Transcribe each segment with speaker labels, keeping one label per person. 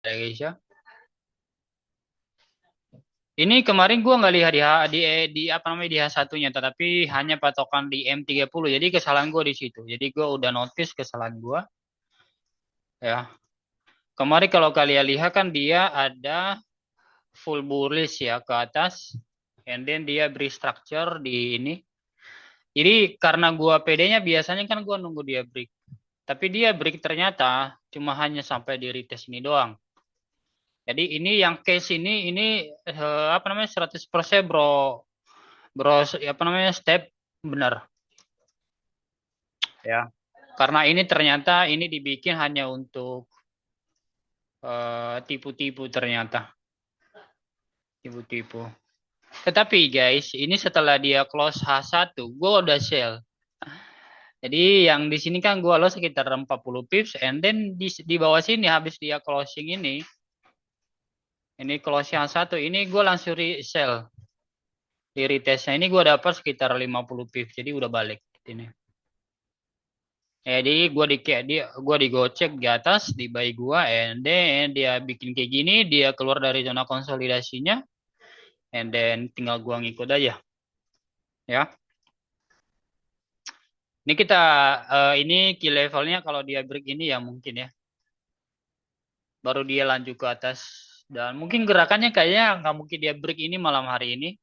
Speaker 1: ya guys ya. Ini kemarin gua nggak lihat di apa namanya di H1-nya, tetapi hanya patokan di M30. Jadi kesalahan gua di situ. Jadi gua udah notice kesalahan gua ya. Kemarin kalau kalian lihat kan dia ada full bullish ya ke atas, and then dia beri structure di ini. Jadi karena gua PD-nya biasanya kan gua nunggu dia break. Tapi dia break ternyata cuma hanya sampai di retest ini doang. Jadi ini yang case ini apa namanya 100% bro. Bro apa namanya step benar ya. Karena ini ternyata ini dibikin hanya untuk tipu-tipu ternyata. Tipu-tipu. Tetapi guys, ini setelah dia close H1, gue udah sell. Jadi yang di sini kan gue loss sekitar 40 pips, and then di bawah sini habis dia closing ini closing H1, ini gue langsung sell. Di retestnya ini gue dapat sekitar 50 pips, jadi udah balik ini. Jadi gue digocek di atas di buy gue, and then dia bikin kayak gini, dia keluar dari zona konsolidasinya, and then tinggal gue ngikut aja, ya. Ini kita ini key levelnya kalau dia break ini ya mungkin ya, baru dia lanjut ke atas. Dan mungkin gerakannya kayaknya nggak mungkin dia break ini malam hari ini,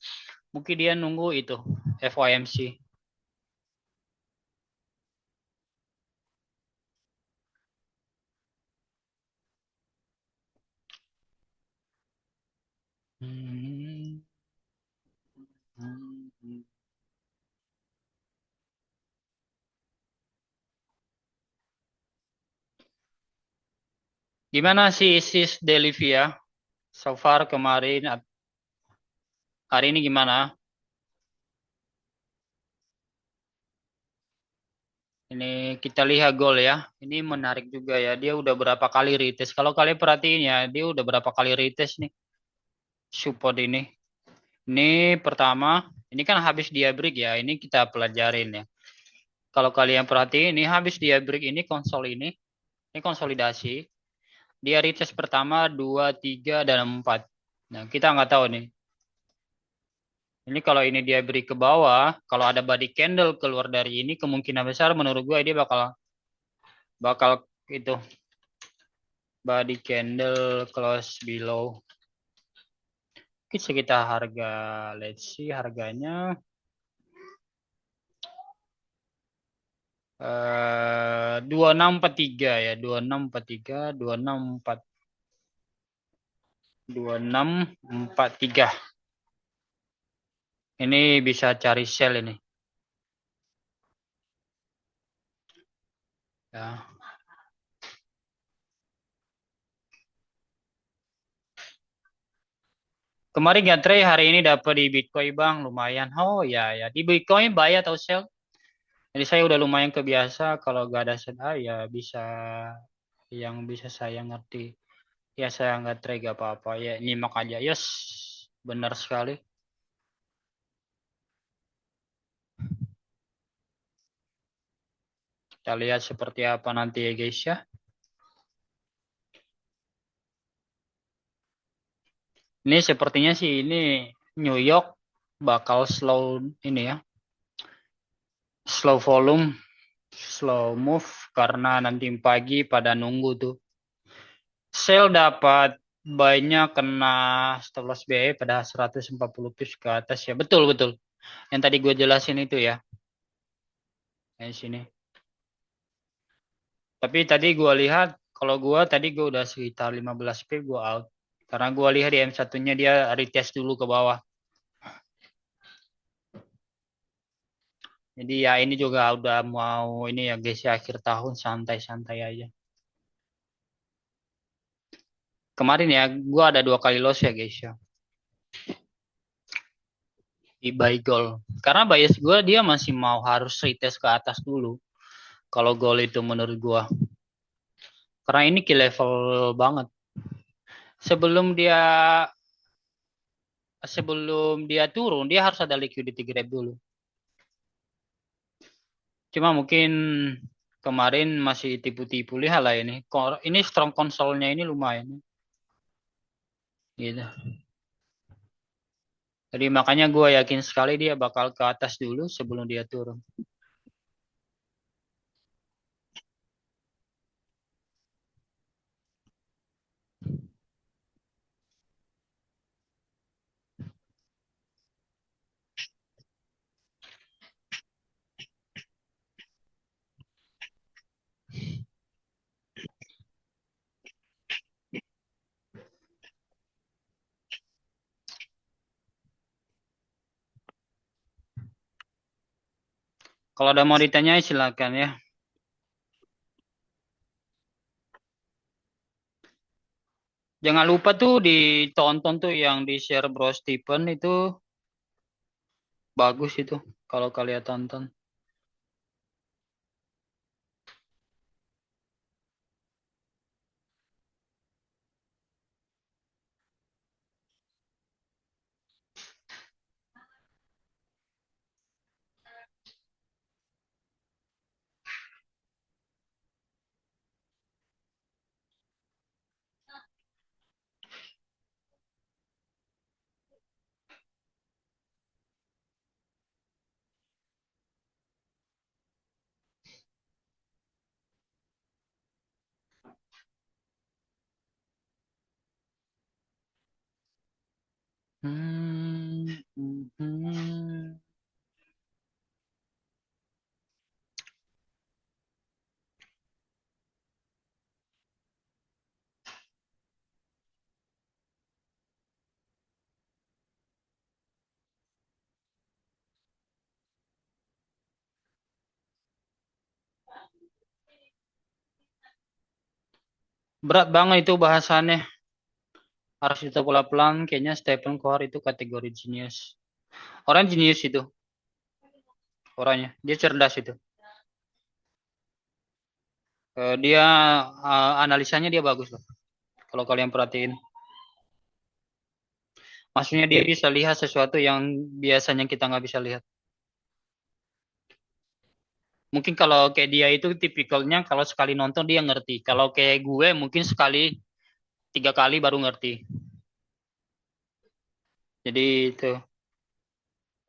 Speaker 1: mungkin dia nunggu itu FOMC. Hmm. Hmm. Gimana sih sis Delivia? So far kemarin hari ini gimana? Ini kita lihat gol ya. Ini menarik juga ya. Dia udah berapa kali retest. Kalau kalian perhatiin ya, dia udah berapa kali retest nih support ini. Ini pertama, ini kan habis dia break ya. Ini kita pelajarin ya. Kalau kalian perhatiin ini habis dia break ini ini konsolidasi. Dia retest pertama, 2, 3, dan 4. Nah, kita nggak tahu nih. Ini kalau ini dia beri ke bawah, kalau ada body candle keluar dari ini, kemungkinan besar menurut gue dia bakal bakal itu body candle close below. Sekitar harga, let's see harganya 2643 ya, 2643, 2643. Ini bisa cari sell ini. Ya. Kemarin Gatre hari ini dapat di Bitcoin Bang, lumayan. Oh ya ya, di Bitcoin buy atau sell? Jadi saya udah lumayan kebiasa kalau gak ada sedar ya bisa yang bisa saya ngerti. Ya saya nggak trade gak apa-apa ya nyimak aja. Yes, benar sekali. Kita lihat seperti apa nanti ya guys ya. Ini sepertinya sih ini New York bakal slow ini ya. Slow volume, slow move karena nanti pagi pada nunggu tuh. Sell dapat banyak kena stop loss BE pada 140 pips ke atas ya. Betul betul. Yang tadi gue jelasin itu ya. Di sini. Tapi tadi gue lihat kalau gue tadi gue udah sekitar 15 pip gue out. Karena gue lihat di M1-nya dia retest dulu ke bawah. Jadi ya ini juga udah mau ini ya guys ya akhir tahun santai-santai aja. Kemarin ya gue ada 2 kali loss ya guys ya. Di buy gold. Karena bias gue dia masih mau harus retest ke atas dulu. Kalau gold itu menurut gue. Karena ini key level banget. Sebelum dia sebelum dia turun dia harus ada liquidity grab dulu. Cuma mungkin kemarin masih tipu-tipu lihat lah ini. Ini strong konsolnya ini lumayan. gitu. Jadi makanya gue yakin sekali dia bakal ke atas dulu sebelum dia turun. Kalau ada mau ditanya silakan ya. Jangan lupa tuh ditonton tuh yang di share Bro Stephen itu bagus itu kalau kalian tonton. Hmm, hmm, hmm. Berat banget itu bahasannya. Harus kita pelan-pelan. Kayaknya Stephen Curry itu kategori genius. Orang jenius itu orangnya. Dia cerdas itu. Dia analisanya dia bagus loh. Kalau kalian perhatiin. Maksudnya dia bisa lihat sesuatu yang biasanya kita nggak bisa lihat. Mungkin kalau kayak dia itu tipikalnya kalau sekali nonton dia ngerti. Kalau kayak gue mungkin sekali 3 kali baru ngerti. Jadi itu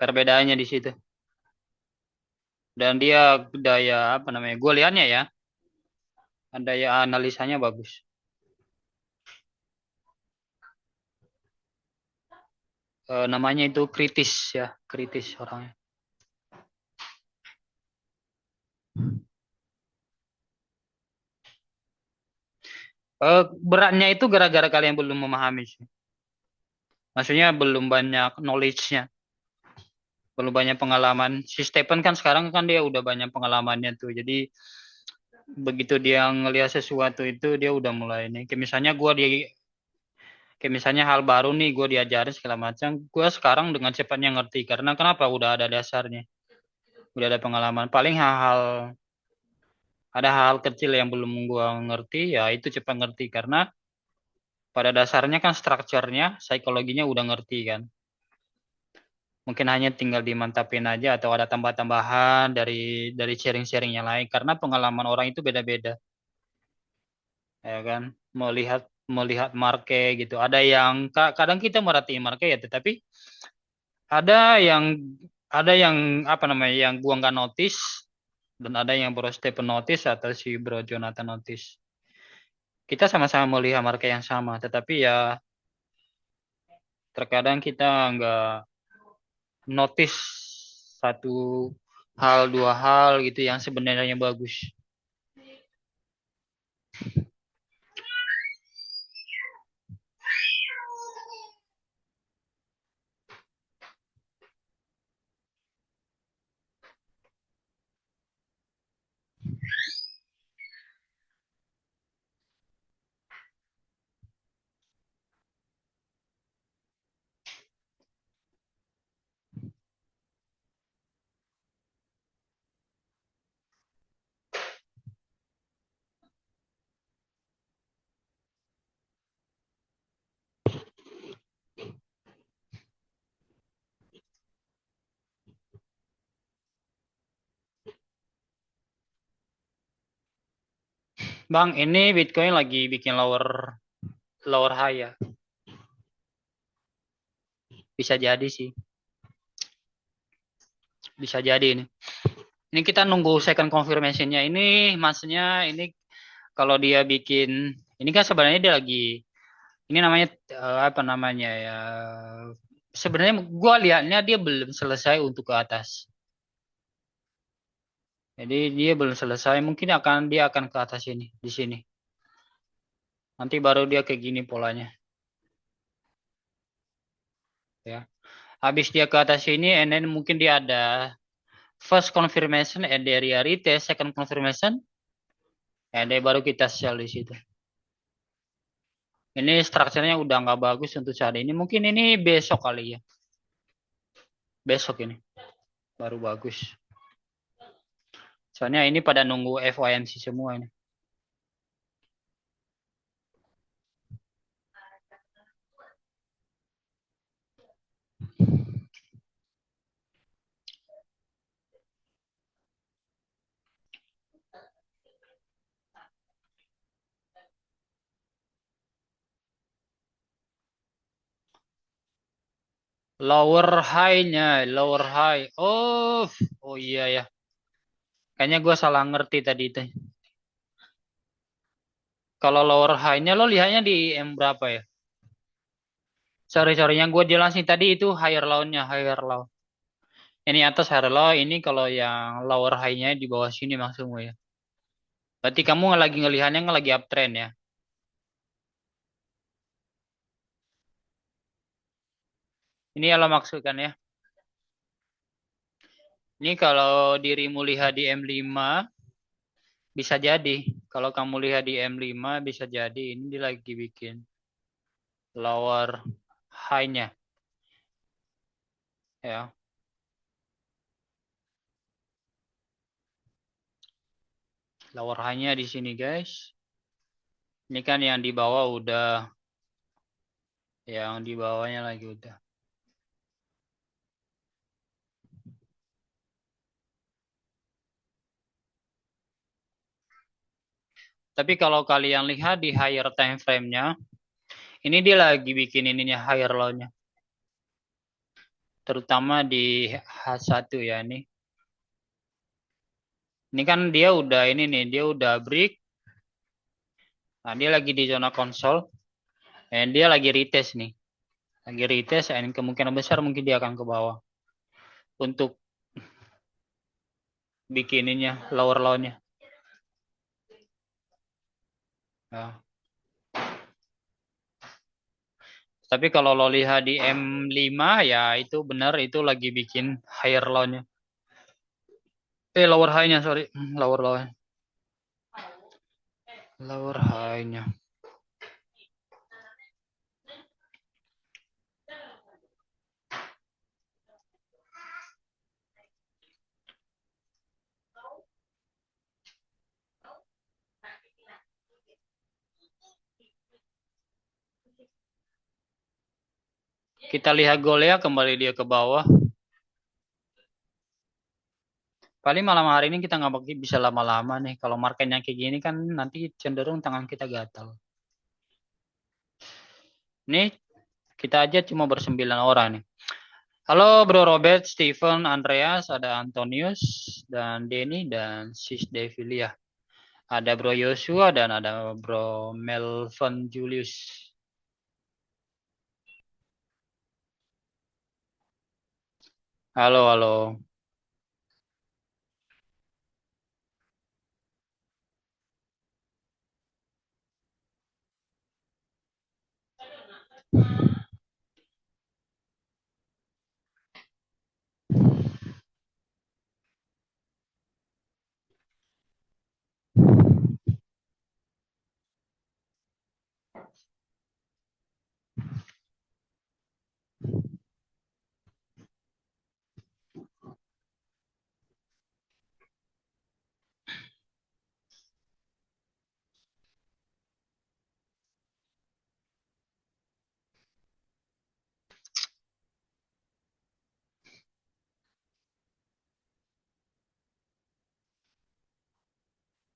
Speaker 1: perbedaannya di situ. Dan dia daya apa namanya? Gue lihatnya ya, daya analisanya bagus. Namanya itu kritis ya, kritis orangnya. Beratnya itu gara-gara kalian belum memahami sih. Maksudnya belum banyak knowledge-nya, belum banyak pengalaman. Si Stephen kan sekarang kan dia udah banyak pengalamannya tuh. Jadi begitu dia ngelihat sesuatu itu dia udah mulai nih. Kayak misalnya hal baru nih gue diajarin segala macam. Gue sekarang dengan cepatnya ngerti karena kenapa? Udah ada dasarnya, udah ada pengalaman. Paling ada hal kecil yang belum gue ngerti ya itu cepat ngerti karena pada dasarnya kan strukturnya, psikologinya udah ngerti kan. Mungkin hanya tinggal dimantapin aja atau ada tambah-tambahan dari sharing-sharing yang lain karena pengalaman orang itu beda-beda ya kan. Melihat melihat market gitu. Ada yang kadang kita merhatiin market ya tetapi ada yang ada yang apa namanya yang gua nggak notice dan ada yang Bro Stephen notice atau si Bro Jonathan notice. Kita sama-sama melihat market yang sama, tetapi ya terkadang kita nggak notice satu hal dua hal gitu yang sebenarnya bagus. Bang, ini Bitcoin lagi bikin lower lower high ya. Bisa jadi sih. Bisa jadi ini. Ini kita nunggu second confirmation-nya. Ini maksudnya ini kalau dia bikin ini kan sebenarnya dia lagi ini namanya apa namanya ya? Sebenarnya gua lihatnya dia belum selesai untuk ke atas. Jadi dia belum selesai. Mungkin dia akan ke atas ini di sini. Nanti baru dia kayak gini polanya. Ya. Habis dia ke atas ini, and then mungkin dia ada first confirmation, and dia retest second confirmation, and then baru kita sell di situ. Ini strukturnya udah nggak bagus untuk saat ini. Mungkin ini besok kali ya. Besok ini baru bagus. Soalnya ini pada nunggu FOMC semua ini. Lower high. Oh iya ya. Kayaknya gue salah ngerti tadi itu. Kalau lower high-nya lo lihatnya di M berapa ya? Sorry, yang gue jelasin tadi itu higher low-nya, higher low. Ini atas higher low, ini kalau yang lower high-nya di bawah sini maksudmu ya. Berarti kamu lagi ngelihatnya lagi uptrend ya. Ini yang lo maksudkan ya. Ini kalau dirimu lihat di M5 bisa jadi. Kalau kamu lihat di M5 bisa jadi ini dia lagi bikin lower high-nya ya. Lower high-nya di sini guys. Ini kan yang di bawah udah, yang di bawahnya lagi udah. Tapi kalau kalian lihat di higher time frame-nya, ini dia lagi bikin ininya higher low-nya. Terutama di H1 ya ini. Ini kan dia udah ini nih, dia udah break. Nah, dia lagi di zona konsol. Dan dia lagi retest nih. Lagi retest dan kemungkinan besar mungkin dia akan ke bawah. Untuk bikininya, lower low-nya. Ya. Tapi kalau lo lihat di M5 ya itu benar itu lagi bikin higher low-nya. Lower high-nya, sorry. Lower low-nya. Lower high-nya. Kita lihat gol ya, kembali dia ke bawah. Paling malam hari ini kita nggak bisa lama-lama nih. Kalau marketnya kayak gini kan nanti cenderung tangan kita gatal. Nih kita aja cuma bersembilan orang nih. Halo Bro Robert, Steven, Andreas, ada Antonius, dan Denny, dan Sis Devilia. Ada Bro Joshua dan ada Bro Melvin Julius. Halo, halo.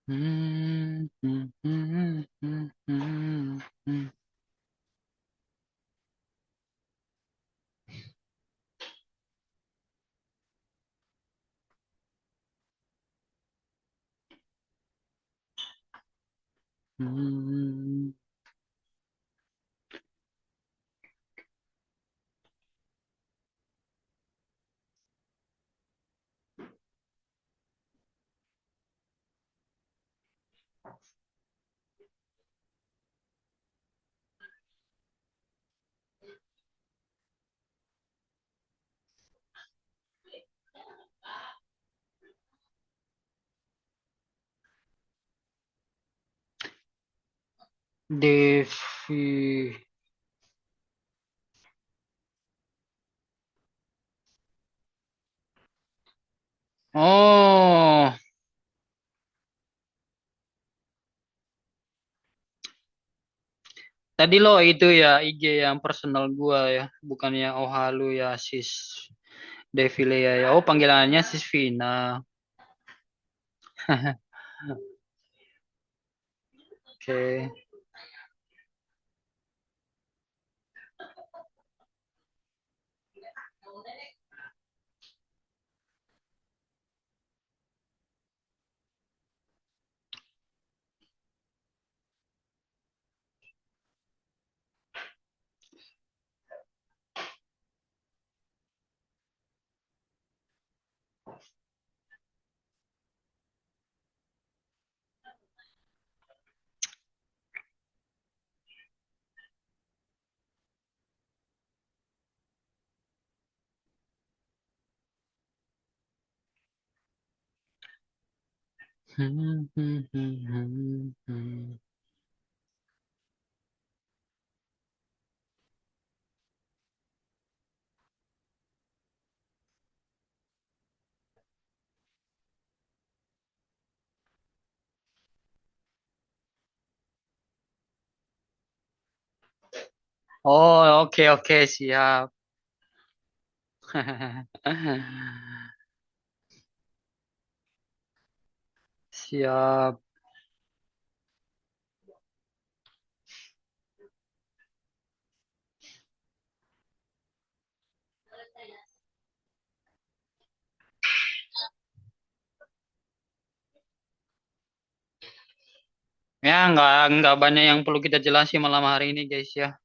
Speaker 1: Hmm, hmm, hmm, hmm, hmm, hmm. Hmm. Devi. Oh, tadi lo itu ya IG yang personal gua ya, bukannya Ohalu ya sis Devile ya. Ya. Oh, panggilannya sis Vina. Oke. Hmm, hmm, hmm, hmm, hmm. Oh, oke oke siap. Siap. Ya, nggak banyak yang perlu kita jelasin malam hari ini, guys ya.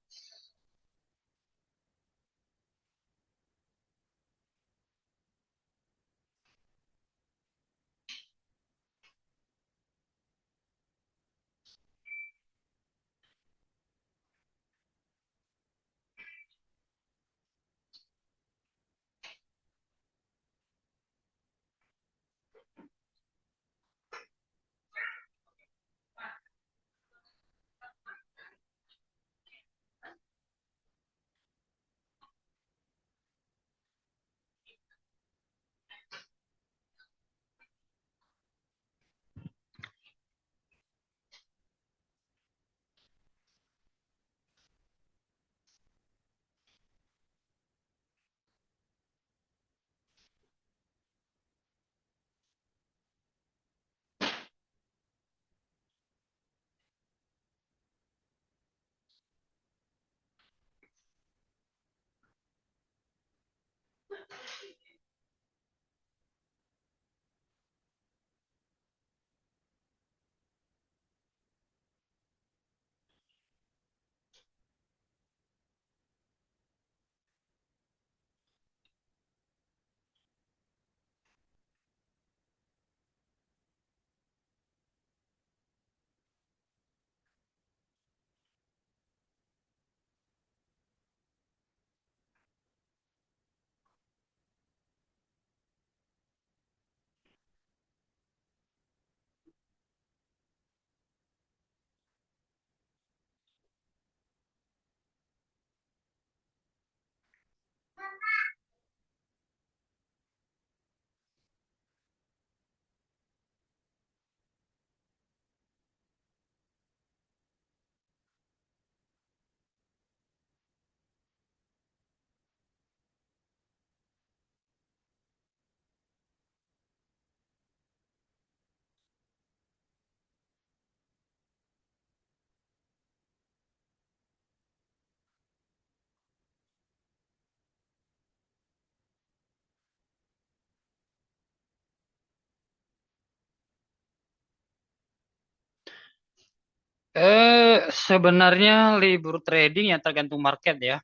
Speaker 1: Sebenarnya libur trading ya tergantung market ya.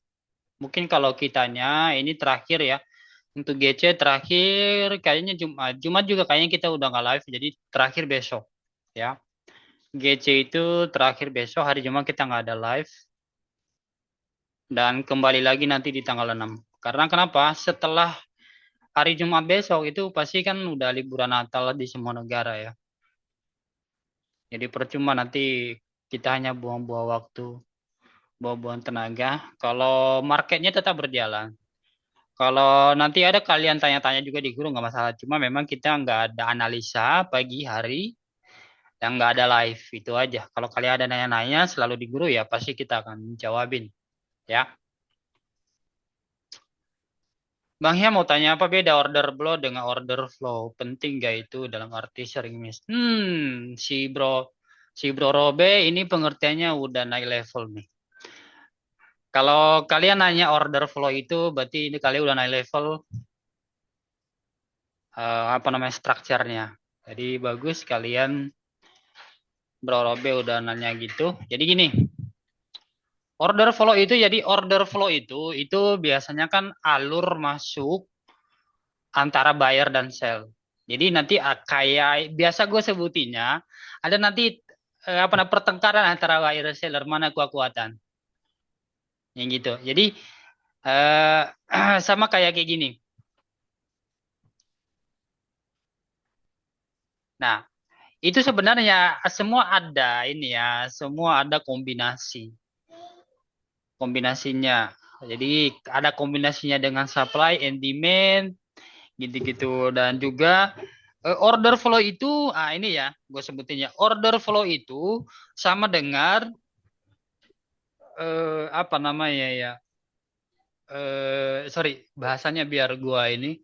Speaker 1: Mungkin kalau kitanya ini terakhir ya. Untuk GC terakhir kayaknya Jumat. Jumat juga kayaknya kita udah nggak live. Jadi terakhir besok ya. GC itu terakhir besok. Hari Jumat kita nggak ada live. Dan kembali lagi nanti di tanggal 6. Karena kenapa? Setelah hari Jumat besok itu pasti kan udah liburan Natal di semua negara ya. Jadi percuma nanti kita hanya buang-buang waktu, buang-buang tenaga. Kalau marketnya tetap berjalan. Kalau nanti ada kalian tanya-tanya juga di guru nggak masalah. Cuma memang kita nggak ada analisa pagi hari yang nggak ada live itu aja. Kalau kalian ada nanya-nanya selalu di guru ya pasti kita akan jawabin ya. Bang Hia mau tanya apa beda order blow dengan order flow? Penting gak itu dalam arti sering miss? Si bro Robe ini pengertiannya udah naik level nih. Kalau kalian nanya order flow itu berarti ini kalian udah naik level apa namanya strukturnya. Jadi bagus kalian Bro Robe udah nanya gitu. Jadi gini, order flow itu biasanya kan alur masuk antara buyer dan sell. Jadi nanti kayak biasa gue sebutinnya ada nanti apa namanya pertengkaran antara buyer dan seller mana kuat-kuatan. Yang gitu. Jadi eh sama kayak gini. Nah, itu sebenarnya semua ada ini ya, semua ada kombinasinya. Jadi ada kombinasinya dengan supply and demand gitu-gitu dan juga order flow itu ini ya gue sebutinnya order flow itu sama dengan apa namanya ya sorry bahasanya biar gua ini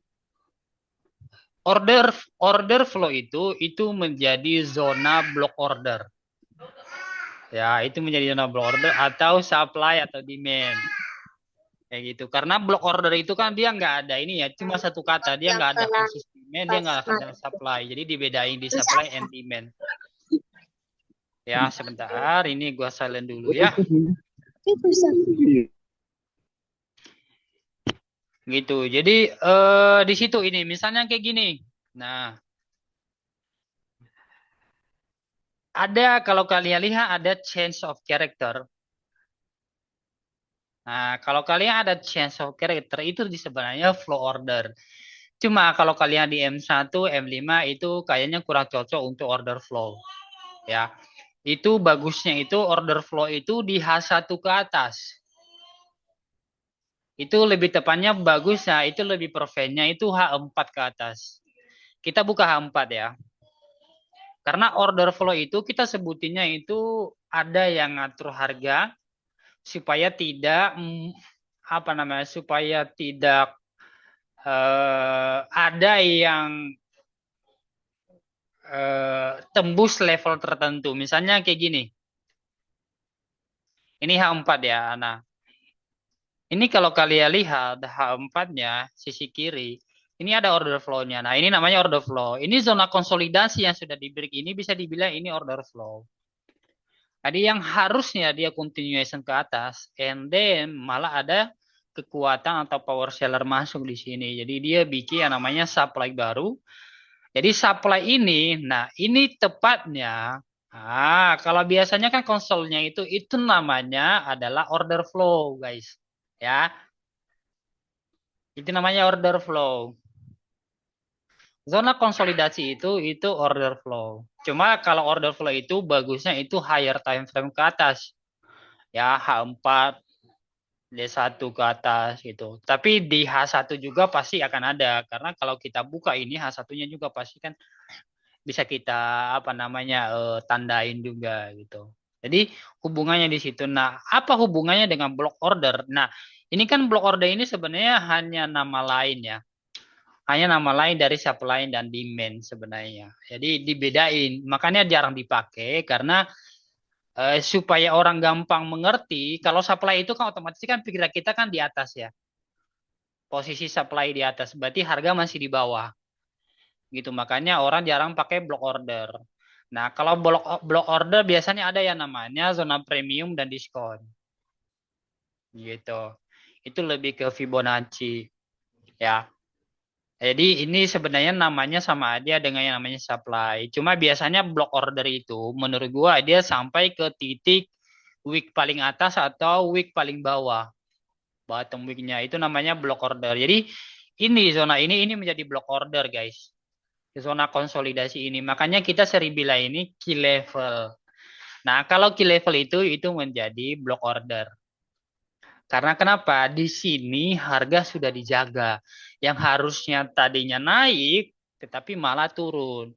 Speaker 1: order order flow itu menjadi zona block order ya itu menjadi zona block order atau supply atau demand kayak gitu karena block order itu kan dia nggak ada ini ya cuma satu kata dia nggak ada khusus demand dia nggak ada supply jadi dibedain di supply and demand ya sebentar ini gua silent dulu ya gitu jadi di situ ini misalnya kayak gini nah ada kalau kalian lihat ada change of character. Nah, kalau kalian ada change of character itu sebenarnya flow order. Cuma kalau kalian di M1, M5 itu kayaknya kurang cocok untuk order flow. Ya. Itu bagusnya itu order flow itu di H1 ke atas. Itu lebih tepatnya bagusnya, itu lebih perfectnya itu H4 ke atas. Kita buka H4 ya. Karena order flow itu kita sebutinnya itu ada yang ngatur harga, supaya tidak apa namanya supaya tidak ada yang tembus level tertentu. Misalnya kayak gini. Ini H4 ya. Nah, ini kalau kalian lihat H4-nya sisi kiri, ini ada order flow-nya. Nah, ini namanya order flow. Ini zona konsolidasi yang sudah di break ini bisa dibilang ini order flow. Jadi yang harusnya dia continuation ke atas, and then malah ada kekuatan atau power seller masuk di sini. Jadi dia bikin yang namanya supply baru. Jadi supply ini, nah ini tepatnya, kalau biasanya kan konsolnya itu namanya adalah order flow, guys. Ya, itu namanya order flow. Zona konsolidasi itu order flow. Cuma kalau order flow itu bagusnya itu higher time frame ke atas. Ya, H4, D1 ke atas gitu. Tapi di H1 juga pasti akan ada karena kalau kita buka ini H1-nya juga pasti kan bisa kita apa namanya tandain juga gitu. Jadi hubungannya di situ. Nah, apa hubungannya dengan block order? Nah, ini kan block order ini sebenarnya hanya nama lain ya. Hanya nama lain dari supply dan demand sebenarnya. Jadi dibedain. Makanya jarang dipakai karena supaya orang gampang mengerti, kalau supply itu kan otomatis kan pikiran kita kan di atas ya. Posisi supply di atas, berarti harga masih di bawah. Gitu. Makanya orang jarang pakai block order. Nah, kalau block order biasanya ada yang namanya zona premium dan diskon. Gitu. Itu lebih ke Fibonacci, ya. Jadi ini sebenarnya namanya sama aja dengan yang namanya supply. Cuma biasanya block order itu menurut gua dia sampai ke titik week paling atas atau week paling bawah. Bottom weeknya itu namanya block order. Jadi ini zona ini menjadi block order, guys. Zona konsolidasi ini. Makanya kita sering bilang ini key level. Nah, kalau key level itu menjadi block order. Karena kenapa? Di sini harga sudah dijaga. Yang harusnya tadinya naik, tetapi malah turun.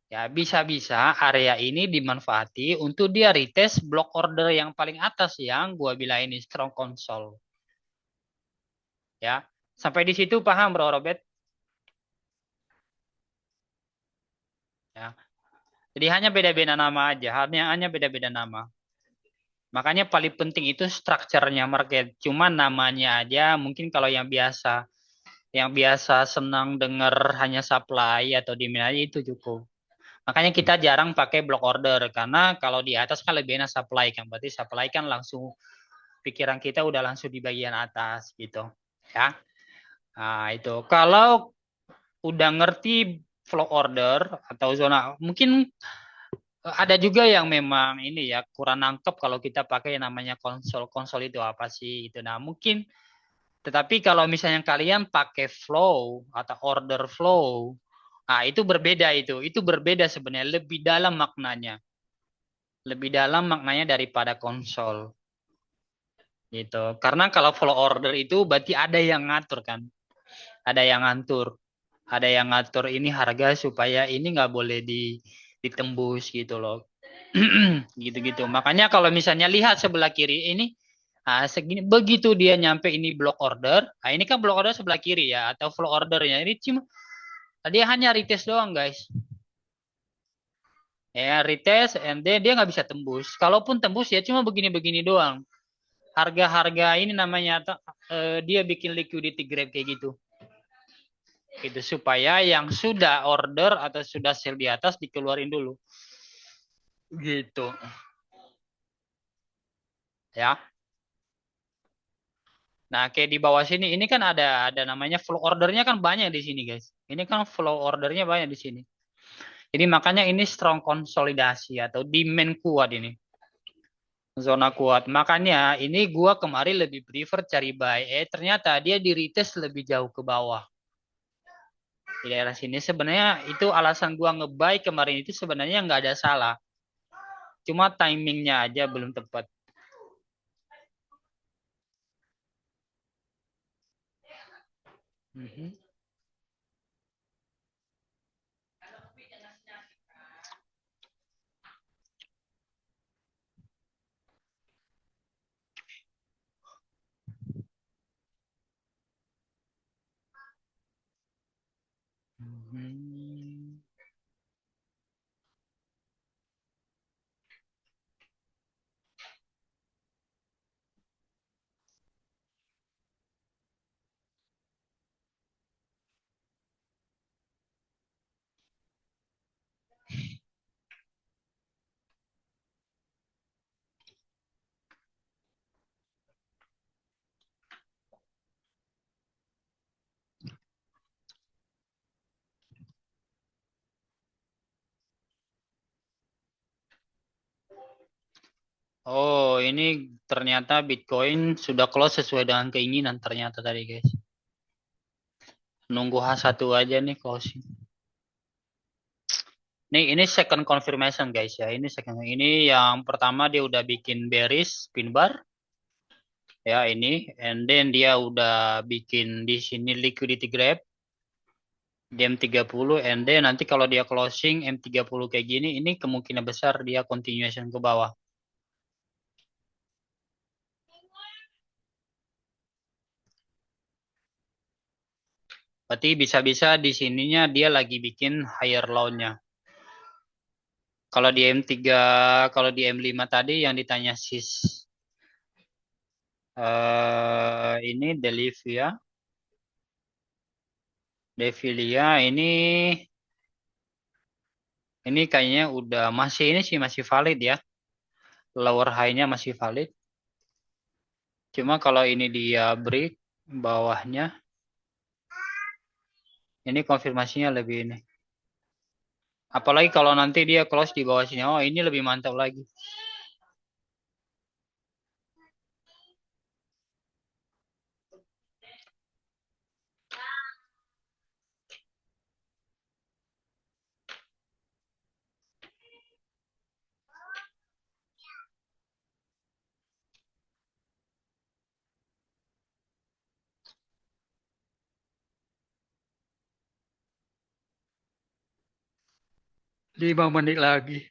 Speaker 1: Ya, bisa-bisa area ini dimanfaati untuk dia retest block order yang paling atas yang gua bilang ini strong console. Ya, sampai di situ paham, Bro Robert? Ya. Jadi hanya beda-beda nama aja, hanya beda-beda nama. Makanya paling penting itu strukturnya market. Cuma namanya aja mungkin kalau yang biasa senang dengar hanya supply atau demand aja itu cukup. Makanya kita jarang pakai block order karena kalau di atas kan lebih enak supply kan. Berarti supply kan langsung pikiran kita udah langsung di bagian atas gitu. Ya. Nah, itu. Kalau udah ngerti flow order atau zona mungkin ada juga yang memang ini ya kurang nangkep kalau kita pakai yang namanya konsol itu apa sih itu. Nah, mungkin tetapi kalau misalnya kalian pakai flow atau order flow, nah itu berbeda itu. Itu berbeda sebenarnya, lebih dalam maknanya. Lebih dalam maknanya daripada konsol. Gitu. Karena kalau flow order itu berarti ada yang ngatur kan. Ada yang ngatur. Ada yang ngatur ini harga supaya ini nggak boleh ditembus gitu loh. Gitu-gitu. Makanya kalau misalnya lihat sebelah kiri ini, nah, segini begitu dia nyampe ini block order. Nah, ini kan block order sebelah kiri ya atau flow ordernya. Ini cuma dia hanya retest doang, guys. Ya, retest and then dia nggak bisa tembus. Kalaupun tembus ya cuma begini-begini doang. Harga-harga ini namanya dia bikin liquidity grab kayak gitu. Gitu supaya yang sudah order atau sudah sell di atas dikeluarin dulu. Gitu. Ya. Nah, kayak di bawah sini ini kan ada namanya flow ordernya kan banyak di sini, guys. Ini kan flow ordernya banyak di sini. Jadi makanya ini strong konsolidasi atau demand kuat ini. Zona kuat. Makanya ini gua kemarin lebih prefer cari buy. Ternyata dia di retest lebih jauh ke bawah. Di daerah sini sebenarnya itu alasan gua ngebuy kemarin itu sebenarnya nggak ada salah. Cuma timingnya aja belum tepat. Mhm. Mhm. Oh, ini ternyata Bitcoin sudah close sesuai dengan keinginan ternyata tadi, guys. Nunggu H1 aja nih closing. Ini second confirmation, guys ya. Ini yang pertama dia udah bikin bearish pin bar ya ini, and then dia udah bikin di sini liquidity grab di M30, and then nanti kalau dia closing M30 kayak gini, ini kemungkinan besar dia continuation ke bawah. Berarti bisa-bisa di sininya dia lagi bikin higher low-nya. Kalau di M3, kalau di M5 tadi yang ditanya sis ini Devilia ini Ini kayaknya udah masih ini sih masih valid ya. Lower high-nya masih valid. Cuma kalau ini dia break bawahnya, ini konfirmasinya lebih ini. Apalagi kalau nanti dia close di bawah sini. Oh, ini lebih mantap lagi. 5 menit lagi.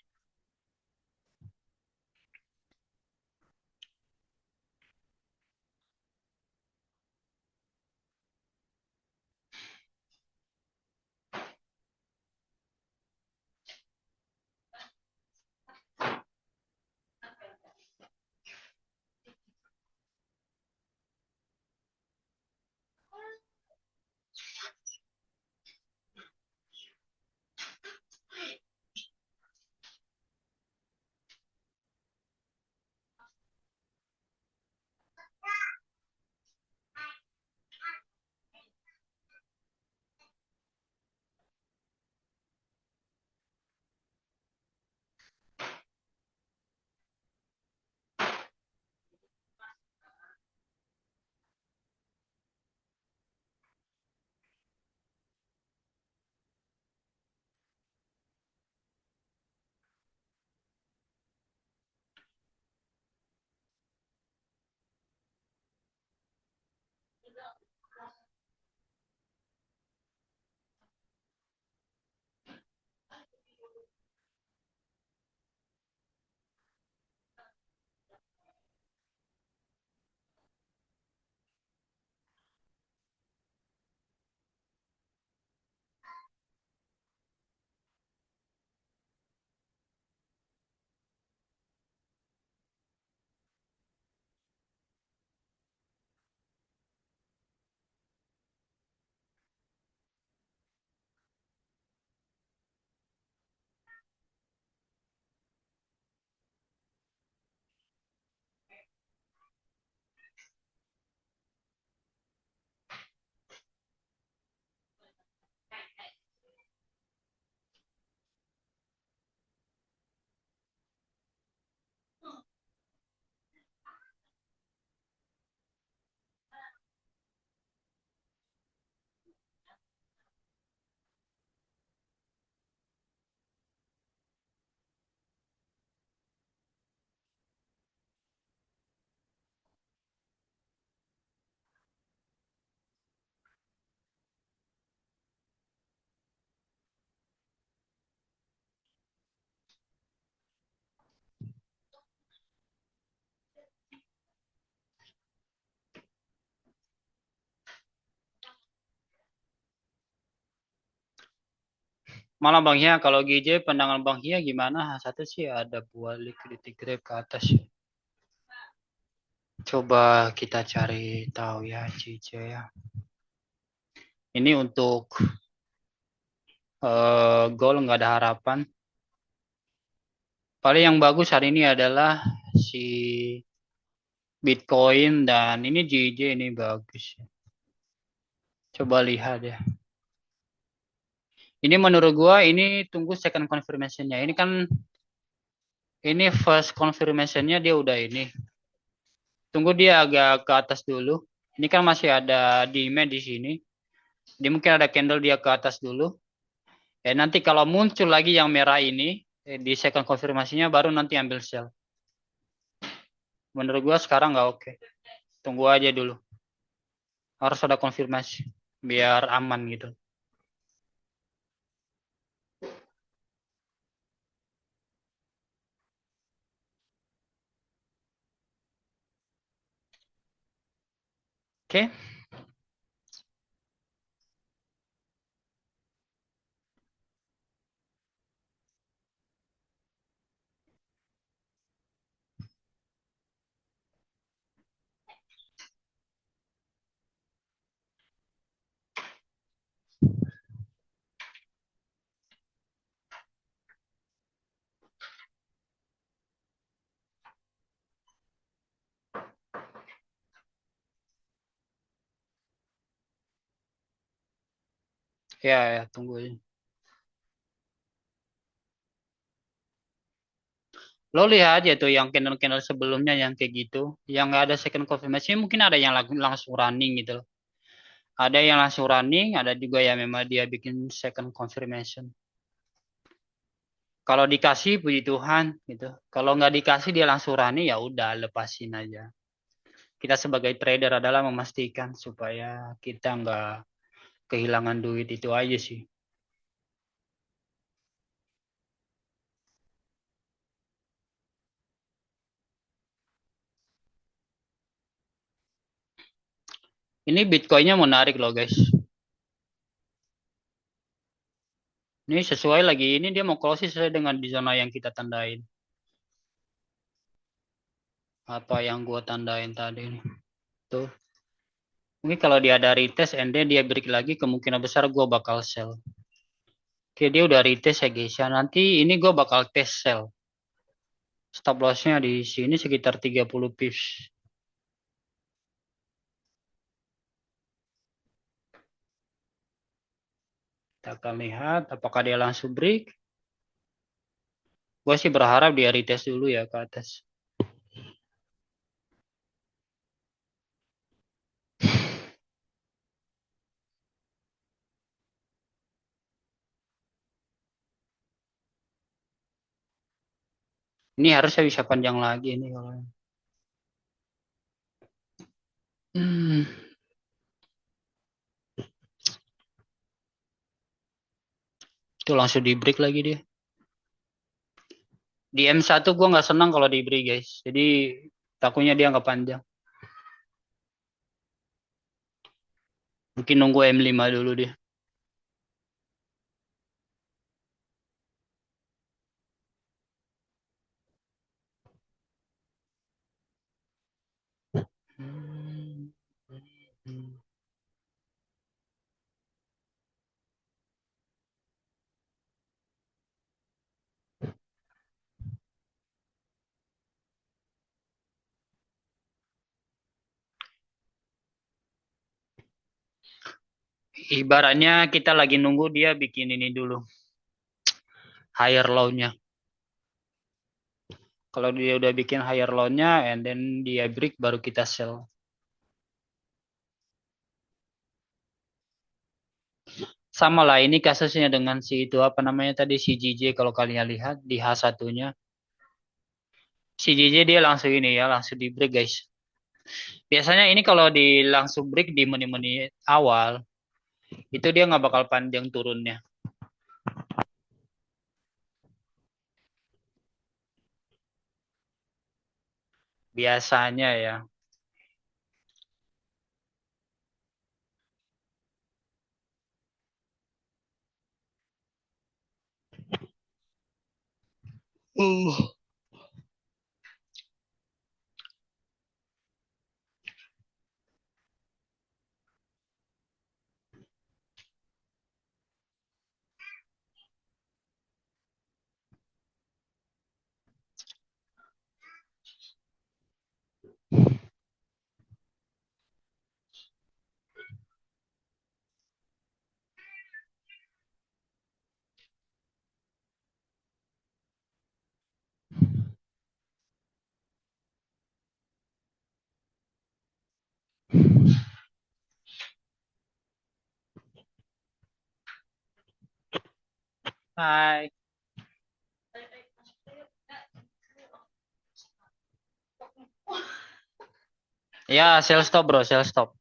Speaker 1: Malah Bang Hia, kalau GJ pandangan Bang Hia gimana? Satu sih ada buat liquidity grab ke atas. Coba kita cari tahu ya GJ ya. Ini untuk goal nggak ada harapan. Paling yang bagus hari ini adalah si Bitcoin dan ini GJ ini bagus. Coba lihat ya. Ini menurut gua ini tunggu second confirmation-nya. Ini kan ini first confirmation-nya dia udah ini. Tunggu dia agak ke atas dulu. Ini kan masih ada demand di sini. Dia mungkin ada candle dia ke atas dulu. Nanti kalau muncul lagi yang merah ini di second konfirmasinya baru nanti ambil sell. Menurut gua sekarang nggak oke. Tunggu aja dulu. Harus ada konfirmasi biar aman gitu. Oke. Ya, ya, tunggu. Lo lihat aja tuh yang candle-candle sebelumnya yang kayak gitu, yang nggak ada second confirmation, mungkin ada yang langsung running gitu loh. Ada yang langsung running, ada juga yang memang dia bikin second confirmation. Kalau dikasih puji Tuhan gitu. Kalau nggak dikasih dia langsung running ya udah lepasin aja. Kita sebagai trader adalah memastikan supaya kita nggak kehilangan duit itu aja sih. Ini Bitcoinnya menarik loh guys. Ini sesuai lagi ini dia mau close sesuai dengan di zona yang kita tandain. Apa yang gua tandain tadi nih. Tuh. Mungkin kalau dia ada retest and then dia break lagi kemungkinan besar gua bakal sell. Oke dia udah retest ya guys ya. Nanti ini gua bakal test sell. Stop lossnya di sini sekitar 30 pips. Kita akan lihat apakah dia langsung break. Gue sih berharap dia retest dulu ya ke atas. Ini harusnya bisa panjang lagi nih kalau. Hmm. Itu langsung di break lagi dia. Di M1 gue nggak senang kalau di break guys. Jadi takutnya dia nggak panjang. Mungkin nunggu M5 dulu deh. Hmm. Ibaratnya kita lagi nunggu dia bikin ini dulu. Higher low-nya. Kalau dia udah bikin higher low-nya and then dia break baru kita sell. Sama lah ini kasusnya dengan si itu apa namanya tadi si JJ kalau kalian lihat di H1-nya. Si JJ dia langsung ini ya langsung di break guys. Biasanya ini kalau di langsung break di menit-menit awal itu dia nggak bakal panjang turunnya. Biasanya ya. Uh. Hai. Ya, sell stop bro, sell stop.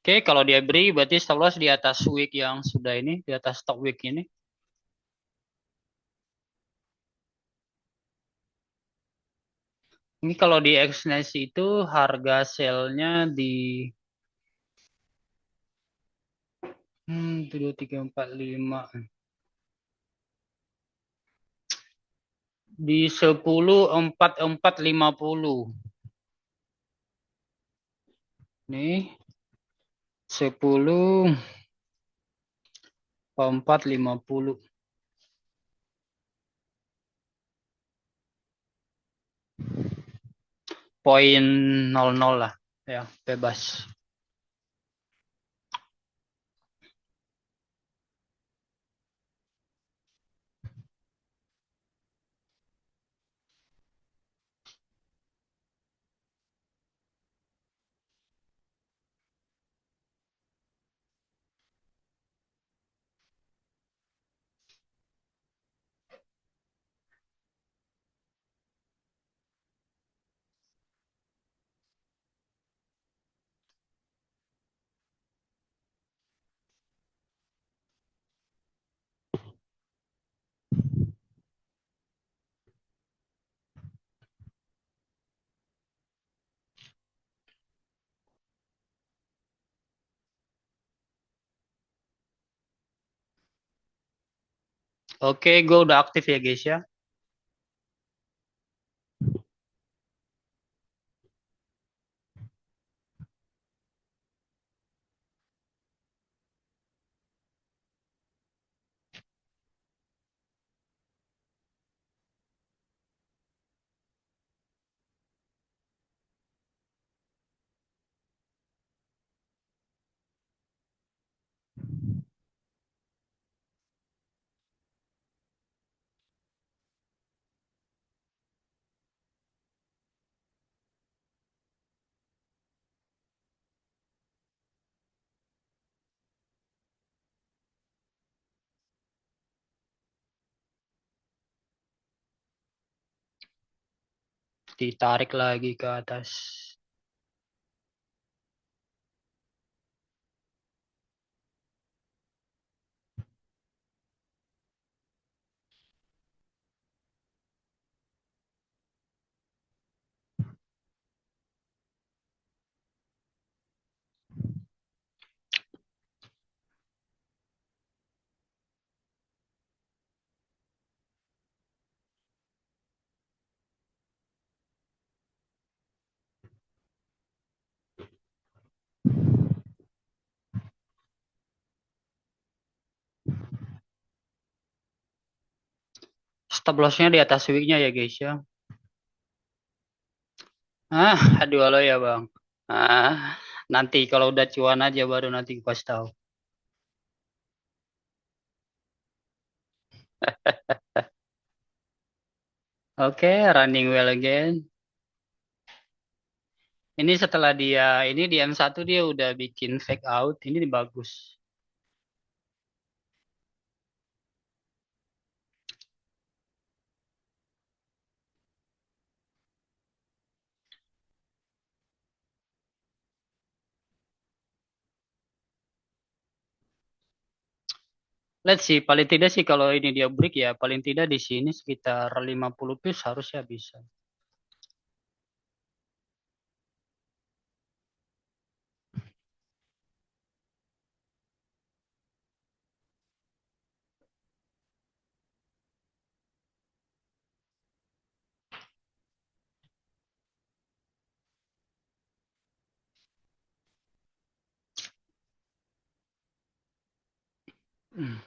Speaker 1: Oke, kalau dia beri berarti stop loss di atas wick yang sudah ini, di atas top wick ini. Ini kalau di Exness itu harga sell-nya di 7345 di 10.4450. Nih, 10.4450. Poin 00 lah. Ya, bebas. Oke, gue udah aktif ya guys ya. Ditarik lagi ke atas. Stop lossnya di atas wicknya ya guys ya. Aduh halo ya bang. Ah, nanti kalau udah cuan aja baru nanti gue kasih tahu. Oke, running well again. Ini setelah dia, ini di M1 dia udah bikin fake out. Ini bagus. Let's see, paling tidak sih kalau ini dia break ya, paling tidak di sini sekitar 50 pips harusnya bisa. Hmm.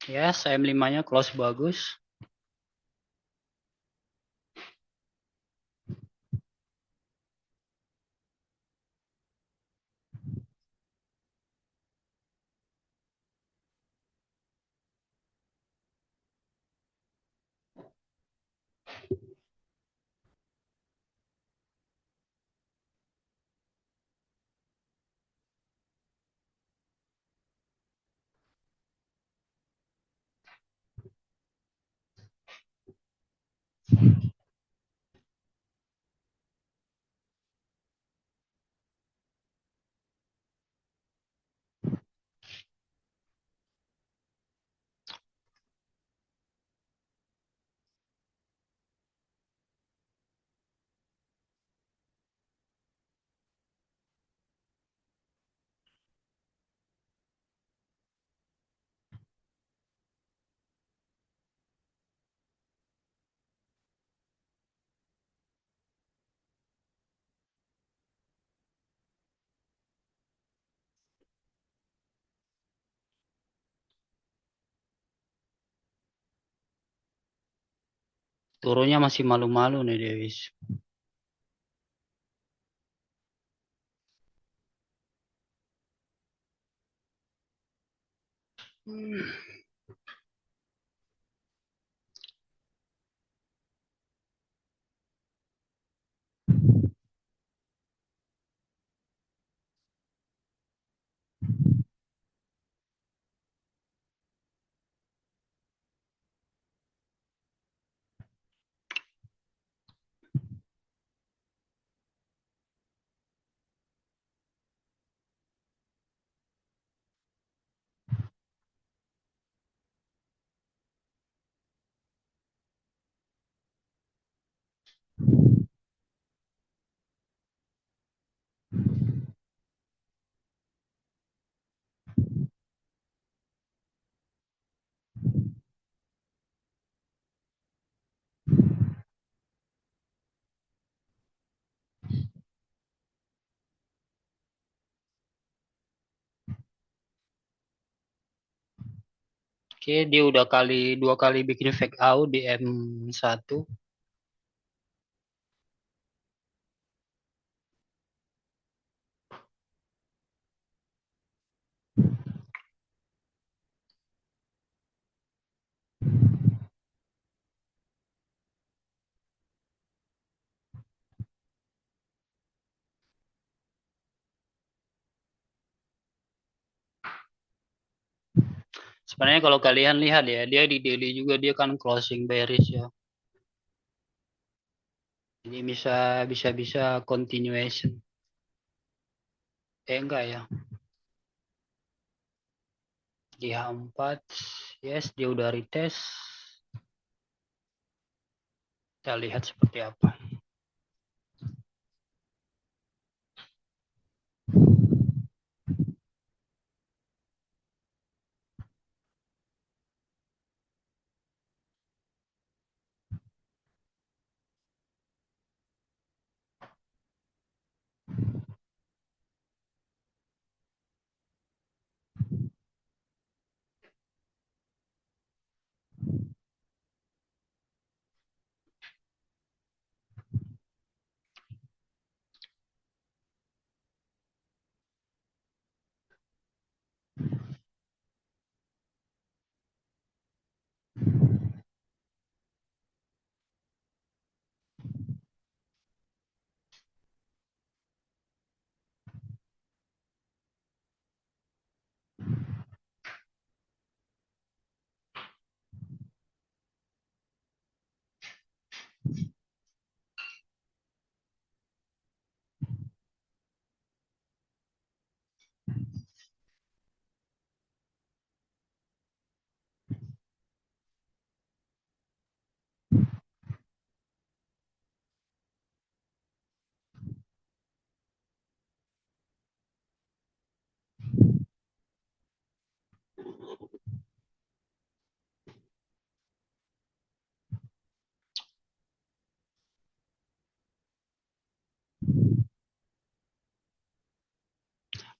Speaker 1: Ya, CM5-nya close bagus. Turunnya masih malu-malu nih Dewis. Oke, dia udah dua kali bikin fake out di M1. Sebenarnya kalau kalian lihat ya, dia di daily juga dia kan closing bearish ya. Jadi bisa bisa bisa continuation. Enggak ya. Di H4, yes dia udah retest. Kita lihat seperti apa.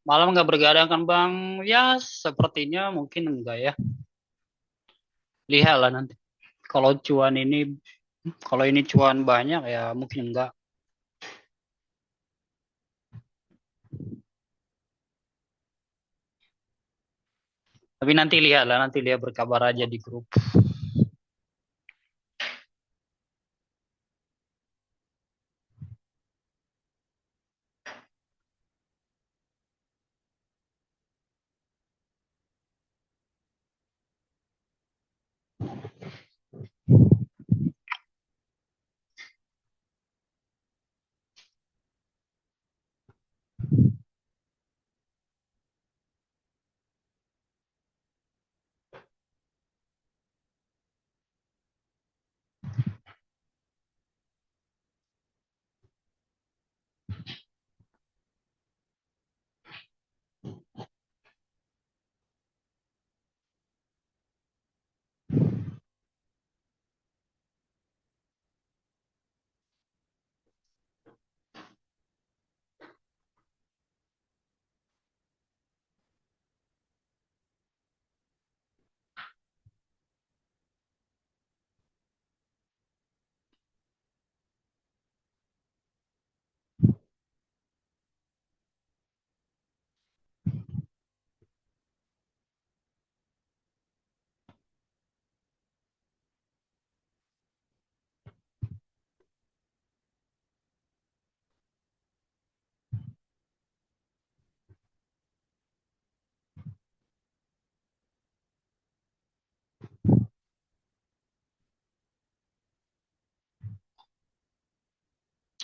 Speaker 1: Malam nggak bergadang kan Bang? Ya sepertinya mungkin enggak ya. Lihat lah nanti. Kalau cuan ini, kalau ini cuan banyak ya mungkin enggak. Tapi nanti lihat lah, nanti lihat berkabar aja di grup.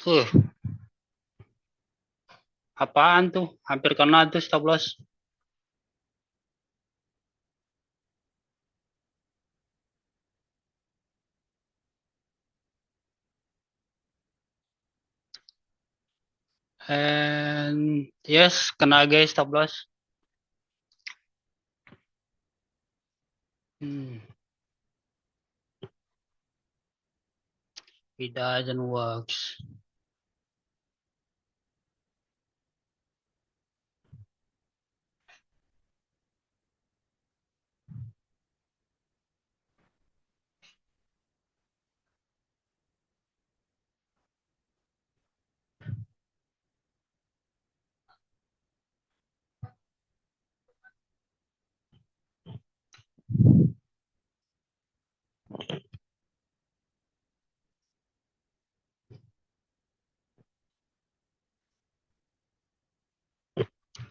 Speaker 1: Uh, apaan tuh? Hampir kena tuh stop loss. And yes, kena guys stop loss. Hmm, it doesn't works.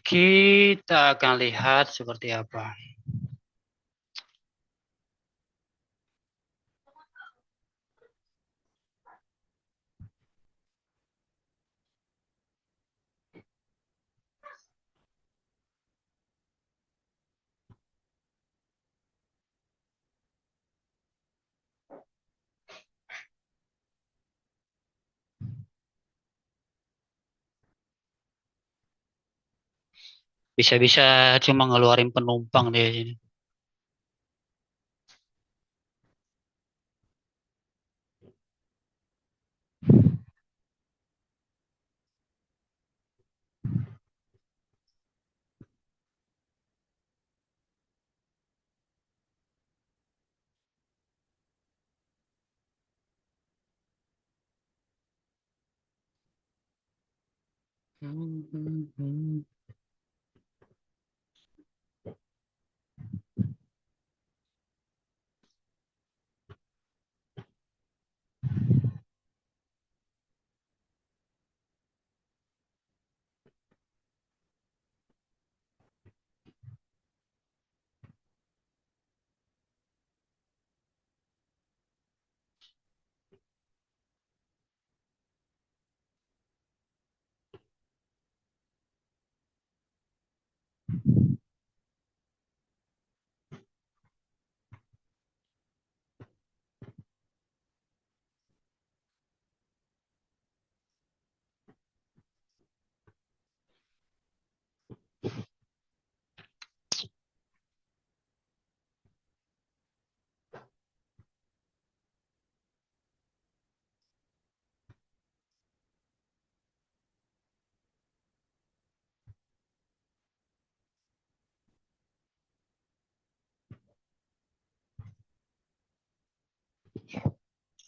Speaker 1: Kita akan lihat seperti apa. Bisa-bisa cuma ngeluarin penumpang deh sini.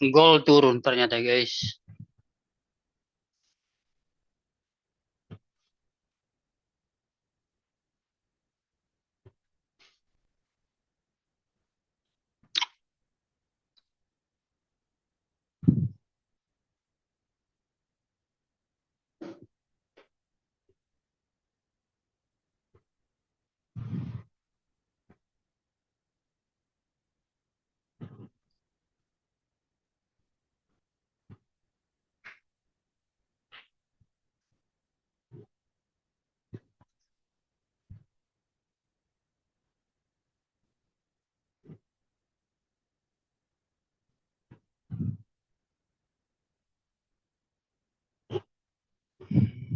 Speaker 1: Gol turun ternyata guys.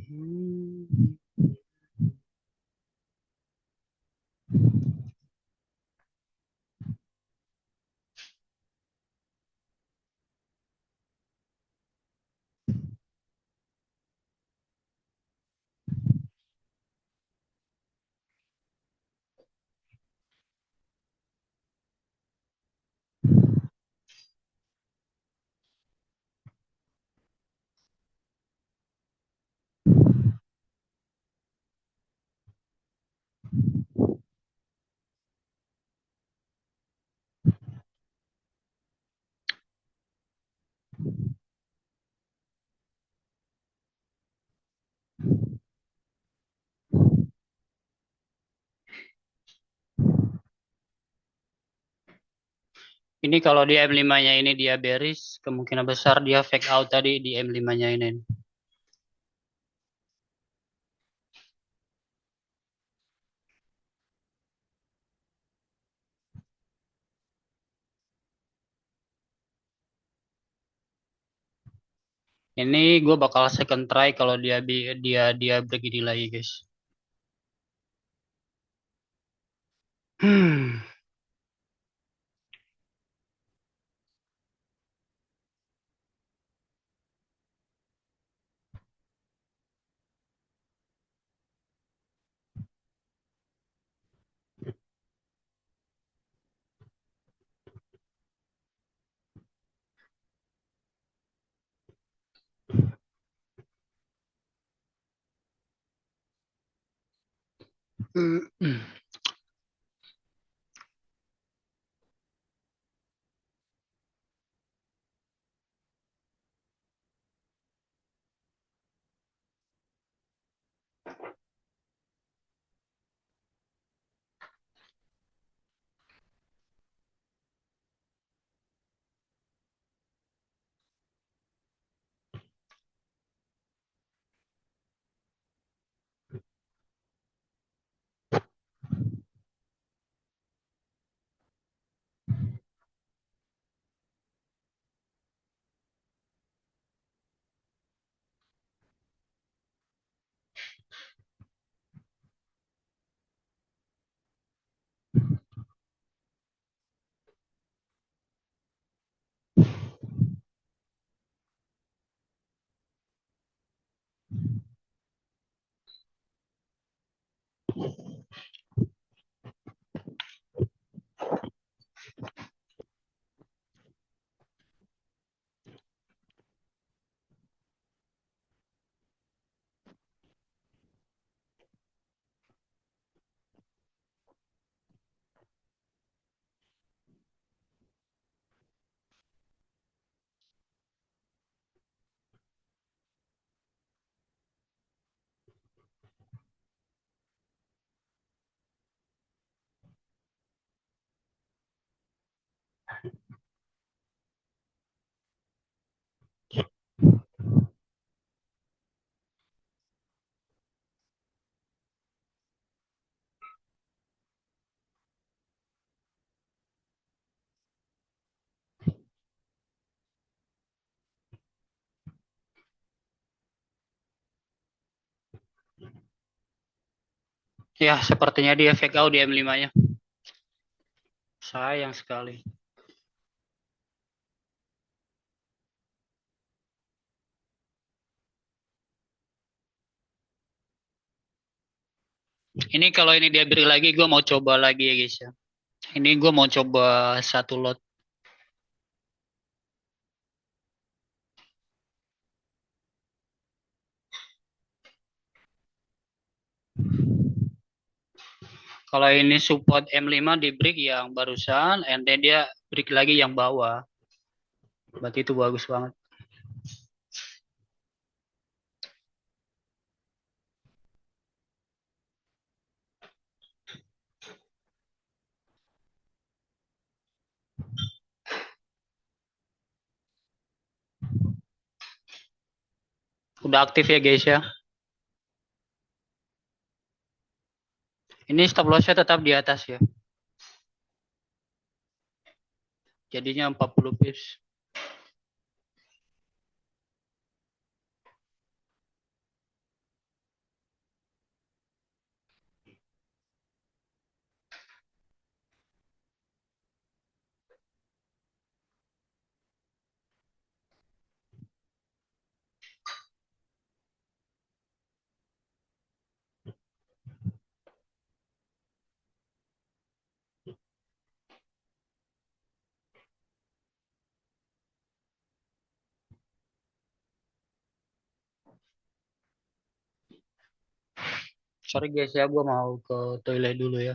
Speaker 1: Hmm. Ini kalau di M5-nya ini dia beris, kemungkinan besar dia fake out tadi di M5-nya ini. Ini gue bakal second try kalau dia begini lagi guys. Hmm. Ya, sepertinya dia fake out di M5-nya. Sayang sekali. Ini kalau ini dia beri lagi, gue mau coba lagi ya guys ya. Ini gue mau coba satu lot. Kalau ini support M5 di break yang barusan, and then dia break lagi yang bawah. Berarti itu bagus banget. Udah aktif ya guys ya. Ini stop lossnya tetap di atas ya. Jadinya 40 pips. Sorry guys ya, gue mau ke toilet dulu ya.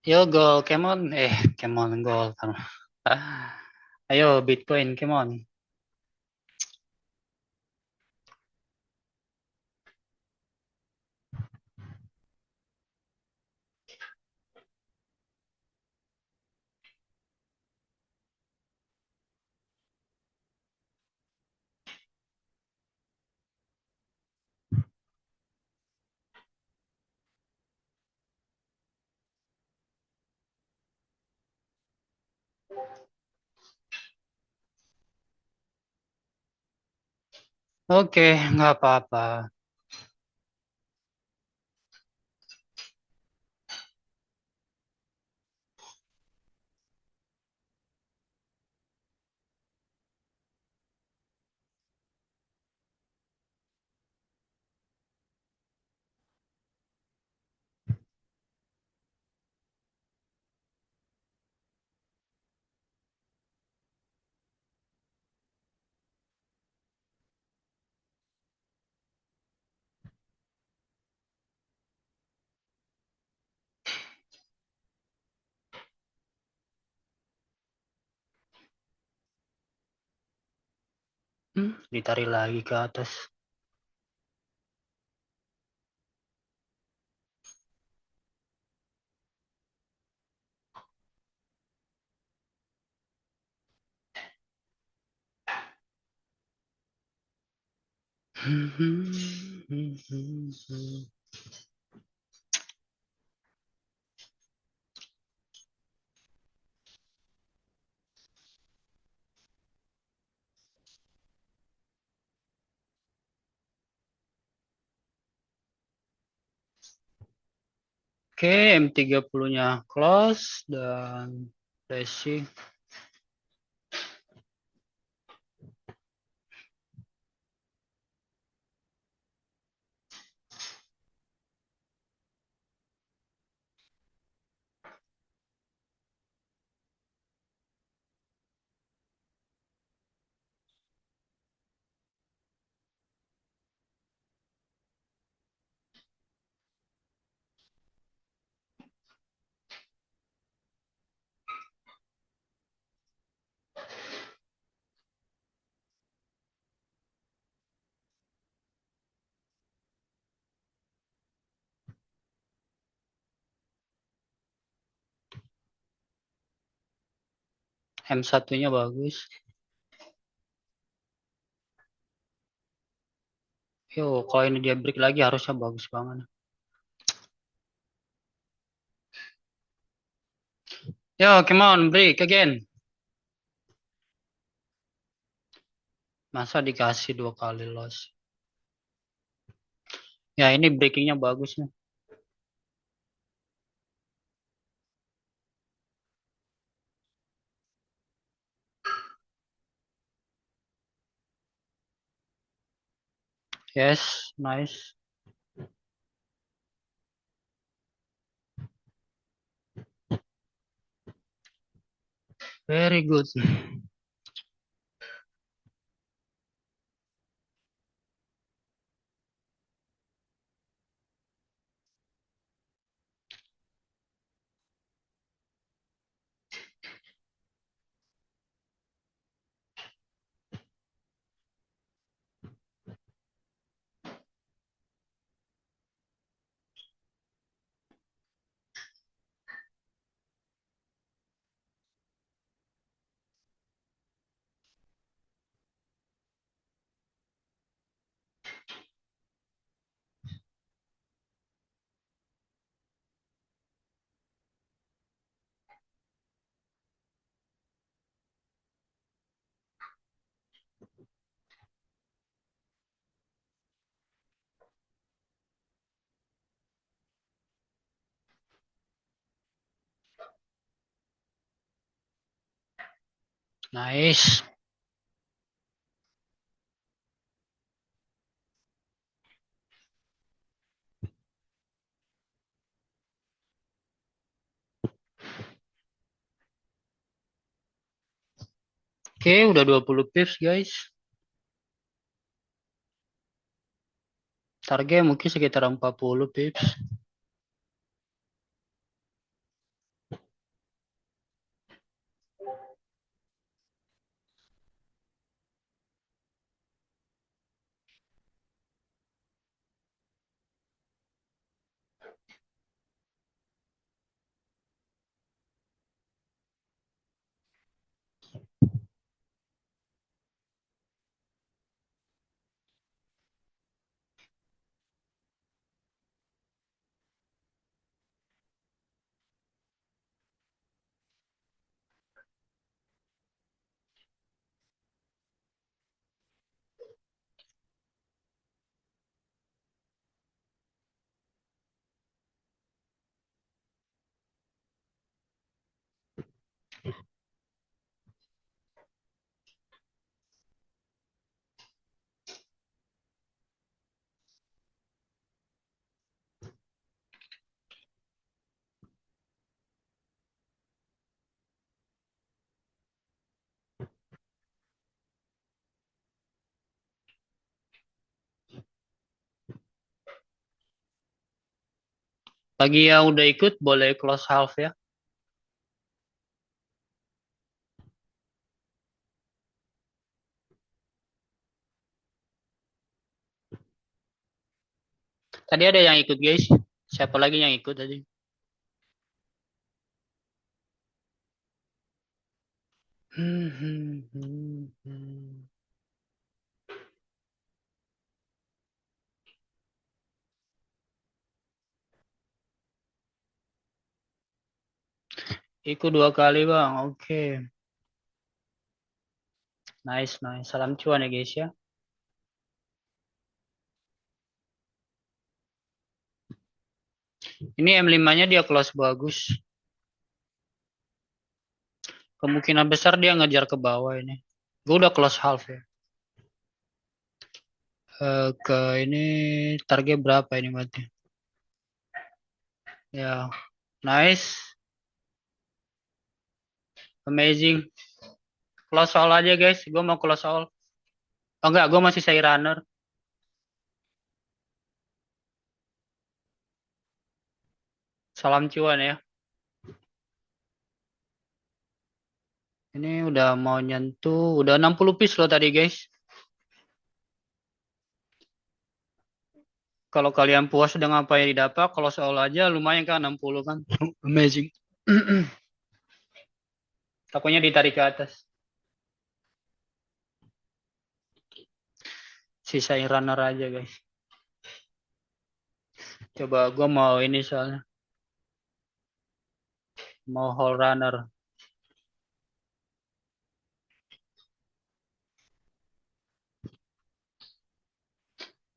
Speaker 1: Yo gol, come on. Come on gol. Ayo Bitcoin, come on. Oke, nggak apa-apa. Ditarik lagi ke atas. Oke, M30-nya close dan flashing. M1-nya bagus. Yo, kalau ini dia break lagi harusnya bagus banget. Yo, come on, break again. Masa dikasih 2 kali loss. Ya, ini breakingnya bagus nih. Yes, nice. Very good. Nice. Oke, udah 20 pips, guys. Target mungkin sekitar 40 pips. Bagi yang udah ikut, boleh close half ya. Tadi ada yang ikut, guys. Siapa lagi yang ikut tadi? Ikut 2 kali, Bang. Oke. Nice, nice. Salam cuan ya, guys ya. Ini M5-nya dia close bagus. Kemungkinan besar dia ngejar ke bawah ini. Gue udah close half ya. Ke ini target berapa ini mati? Ya, nice. Amazing. Close all aja, guys. Gue mau close all. Oh enggak, gue masih say runner. Salam cuan ya. Ini udah mau nyentuh. Udah 60 piece loh tadi, guys. Kalau kalian puas dengan apa yang didapat, kalau soal aja lumayan kan 60 kan. Amazing. Takutnya ditarik ke atas. Sisain runner aja guys. Coba gue mau ini soalnya. Mau whole runner.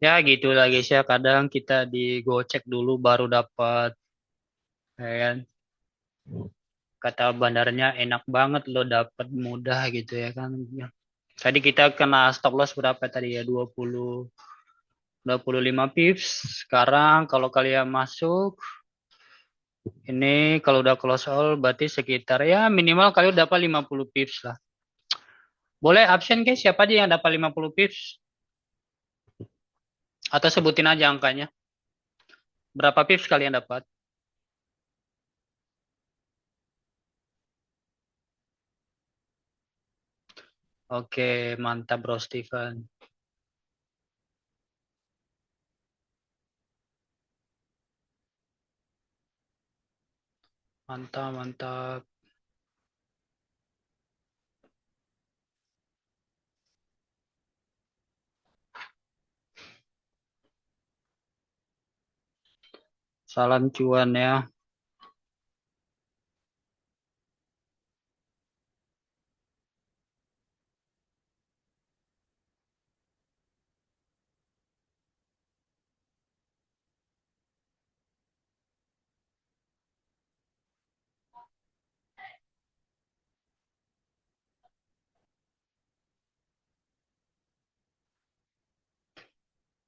Speaker 1: Ya gitu lah guys ya. Kadang kita digocek dulu baru dapat. Ya kan? Kata bandarnya enak banget lo dapat mudah gitu ya kan. Ya. Tadi kita kena stop loss berapa tadi ya? 25 pips. Sekarang kalau kalian masuk ini kalau udah close all berarti sekitar ya minimal kalian dapat 50 pips lah. Boleh absen guys, siapa aja yang dapat 50 pips? Atau sebutin aja angkanya. Berapa pips kalian dapat? Oke, mantap Bro Steven. Mantap, mantap. Salam cuan ya.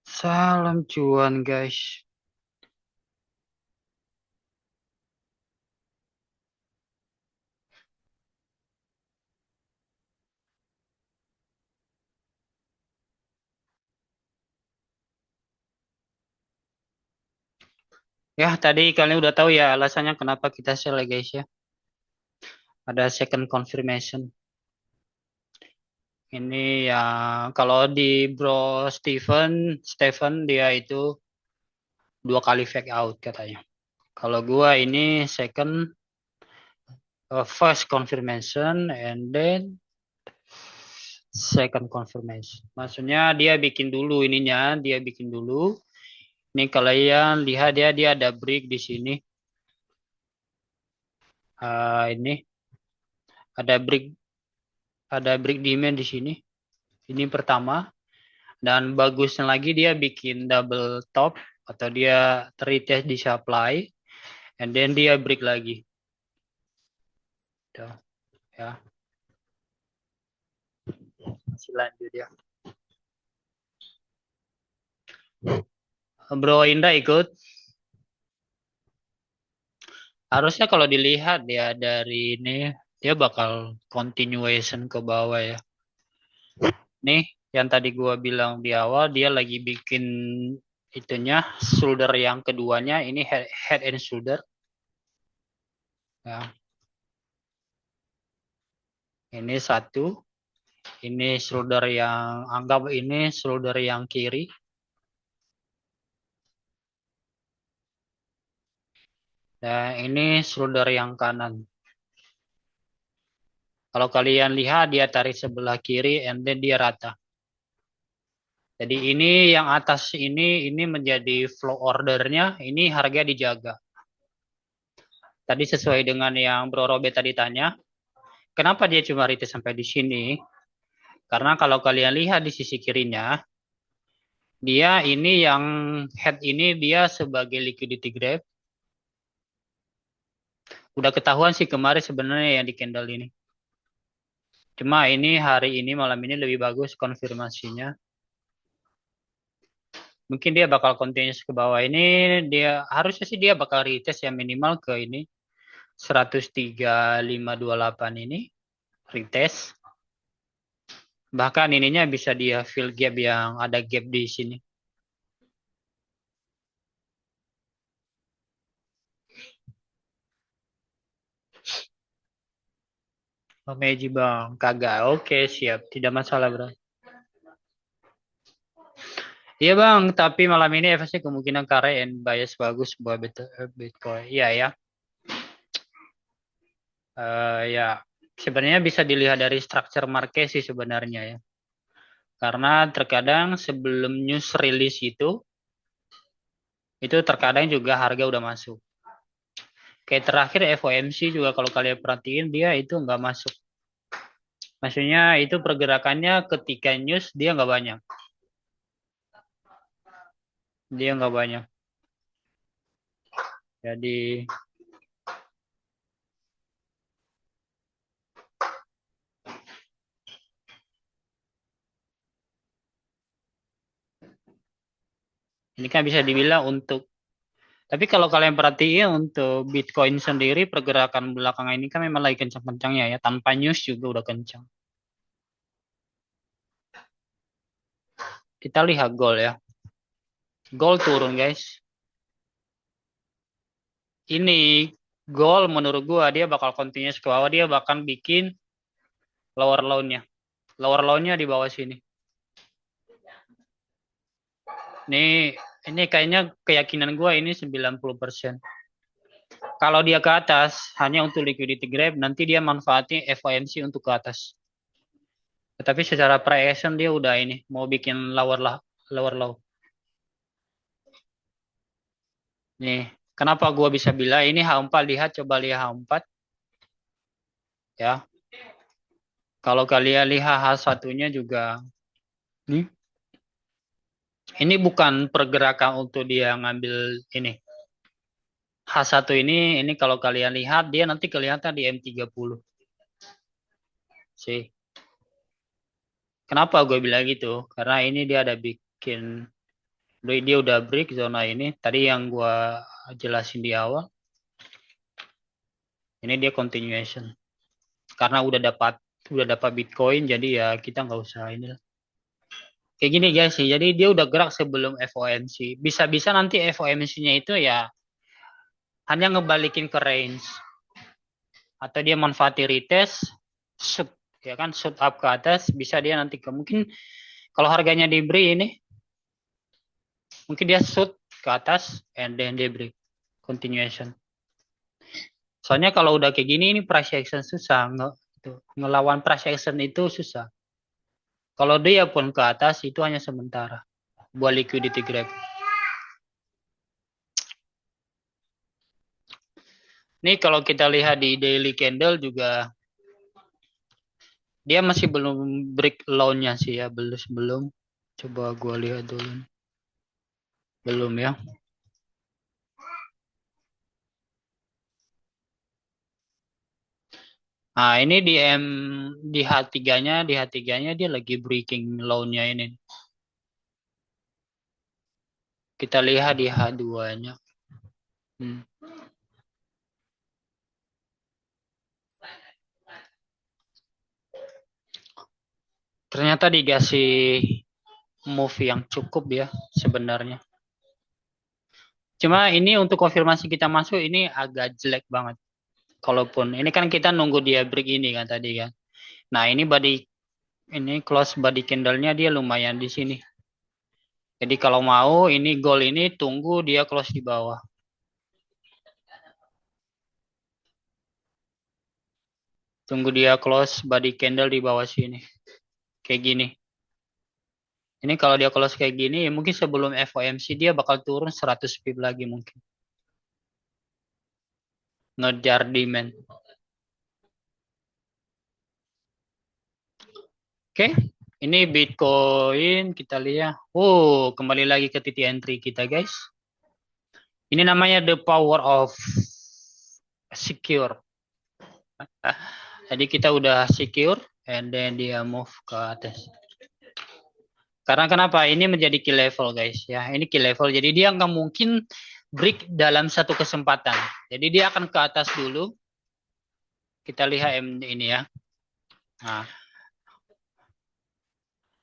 Speaker 1: Salam cuan guys. Ya, tadi kalian udah tahu ya alasannya kenapa kita sell ya guys ya. Ada second confirmation. Ini ya kalau di Bro Stephen dia itu 2 kali fake out katanya. Kalau gua ini first confirmation and then second confirmation. Maksudnya dia bikin dulu ininya, dia bikin dulu. Ini kalian lihat dia ada break di sini. Ini ada break demand di sini. Ini pertama. Dan bagusnya lagi dia bikin double top atau dia retest di supply and then dia break lagi. Tuh, ya. Masih lanjut ya. Bro Indra ikut. Harusnya kalau dilihat ya dari ini dia bakal continuation ke bawah ya. Nih yang tadi gua bilang di awal dia lagi bikin itunya shoulder yang keduanya ini head and shoulder ya. Ini satu, ini shoulder yang anggap ini shoulder yang kiri. Dan ini shoulder yang kanan. Kalau kalian lihat dia tarik sebelah kiri and then dia rata. Jadi ini yang atas ini menjadi flow ordernya, ini harga dijaga. Tadi sesuai dengan yang Bro Robert tadi tanya, kenapa dia cuma retest sampai di sini? Karena kalau kalian lihat di sisi kirinya, dia ini yang head ini dia sebagai liquidity grab. Udah ketahuan sih kemarin sebenarnya yang di candle ini. Cuma ini hari ini malam ini lebih bagus konfirmasinya. Mungkin dia bakal continuous ke bawah ini. Dia harusnya sih dia bakal retest yang minimal ke ini 103.528 ini retest. Bahkan ininya bisa dia fill gap yang ada gap di sini. Oh, Meji bang, kagak. Oke siap, tidak masalah bro. Iya bang, tapi malam ini efeknya kemungkinan and bias bagus buat Bitcoin. Iya ya. Ya. Sebenarnya bisa dilihat dari structure market sih sebenarnya ya. Karena terkadang sebelum news release itu terkadang juga harga udah masuk. Kayak terakhir FOMC juga kalau kalian perhatiin dia itu nggak masuk. Maksudnya itu pergerakannya ketika news dia nggak banyak. Dia nggak banyak. Jadi ini kan bisa dibilang untuk. Tapi kalau kalian perhatiin untuk Bitcoin sendiri pergerakan belakangan ini kan memang lagi kencang-kencangnya ya. Tanpa news juga udah kencang. Kita lihat gold ya. Gold turun guys. Ini gold menurut gua dia bakal continuous ke bawah. Dia bahkan bikin lower low-nya. Lower low-nya di bawah sini. Ini kayaknya keyakinan gua ini 90%. Kalau dia ke atas hanya untuk liquidity grab, nanti dia manfaatin FOMC untuk ke atas. Tetapi secara price action dia udah ini mau bikin lower low. Nih, kenapa gua bisa bilang ini H4, lihat coba lihat H4 ya. Kalau kalian lihat H1-nya juga nih. Ini bukan pergerakan untuk dia ngambil ini. H1 ini kalau kalian lihat dia nanti kelihatan di M30. Sih. Kenapa gue bilang gitu? Karena ini dia ada bikin dia udah break zona ini. Tadi yang gue jelasin di awal. Ini dia continuation. Karena udah dapat Bitcoin jadi ya kita nggak usah ini lah. Kayak gini guys sih. Jadi dia udah gerak sebelum FOMC. Bisa-bisa nanti FOMC-nya itu ya hanya ngebalikin ke range atau dia manfaati retest shoot ya kan, shoot up ke atas, bisa dia nanti ke mungkin kalau harganya diberi ini mungkin dia shoot ke atas and then dia break continuation. Soalnya kalau udah kayak gini ini price action susah ngelawan price action itu susah. Kalau dia pun ke atas itu hanya sementara buat liquidity grab. Nih kalau kita lihat di daily candle juga dia masih belum break low-nya sih ya, belum. Coba gua lihat dulu. Belum ya. Nah, ini di H3-nya dia lagi breaking low-nya ini. Kita lihat di H2-nya. Ternyata dikasih move yang cukup ya sebenarnya. Cuma ini untuk konfirmasi kita masuk ini agak jelek banget. Kalaupun ini kan kita nunggu dia break ini kan tadi kan. Nah, ini close body candle-nya dia lumayan di sini. Jadi kalau mau ini gold ini tunggu dia close di bawah. Tunggu dia close body candle di bawah sini. Kayak gini. Ini kalau dia close kayak gini, ya mungkin sebelum FOMC dia bakal turun 100 pip lagi mungkin. Ngejar demand. Oke, ini Bitcoin kita lihat. Oh, kembali lagi ke titik entry kita guys. Ini namanya the power of secure. Jadi kita udah secure, and then dia move ke atas. Karena kenapa? Ini menjadi key level guys ya. Ini key level. Jadi dia nggak mungkin break dalam satu kesempatan. Jadi dia akan ke atas dulu. Kita lihat ini ya. Nah,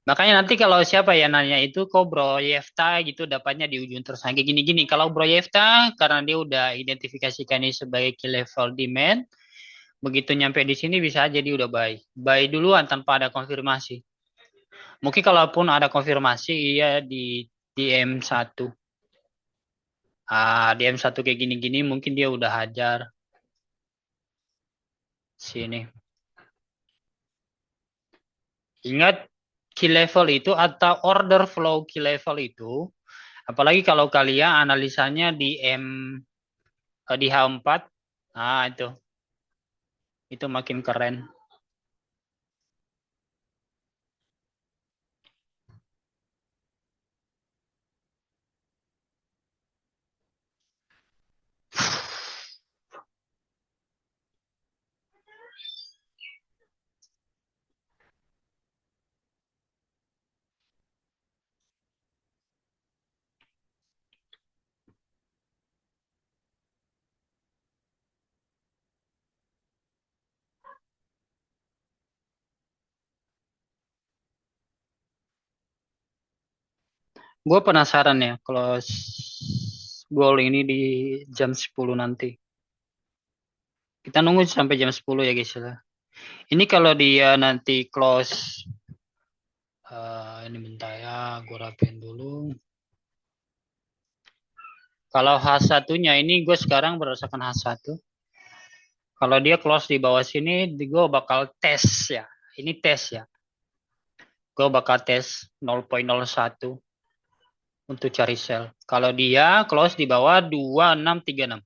Speaker 1: makanya nanti kalau siapa ya nanya itu kok Bro Yefta gitu dapatnya di ujung terus kayak gini-gini. Kalau Bro Yefta karena dia udah identifikasikan ini sebagai key level demand, begitu nyampe di sini bisa aja dia udah buy. Buy duluan tanpa ada konfirmasi. Mungkin kalaupun ada konfirmasi iya di M1. Di M1 kayak gini-gini mungkin dia udah hajar sini. Ingat key level itu atau order flow key level itu, apalagi kalau kalian analisanya di di H4, nah itu makin keren. Gue penasaran ya kalau gol ini di jam 10 nanti. Kita nunggu sampai jam 10 ya guys ya. Ini kalau dia nanti close, ini bentar ya, gue rapiin dulu. Kalau H1-nya ini gue sekarang berdasarkan H1. Kalau dia close di bawah sini, gue bakal tes ya. Ini tes ya. Gue bakal tes 0,01 untuk cari sell. Kalau dia close di bawah 2636.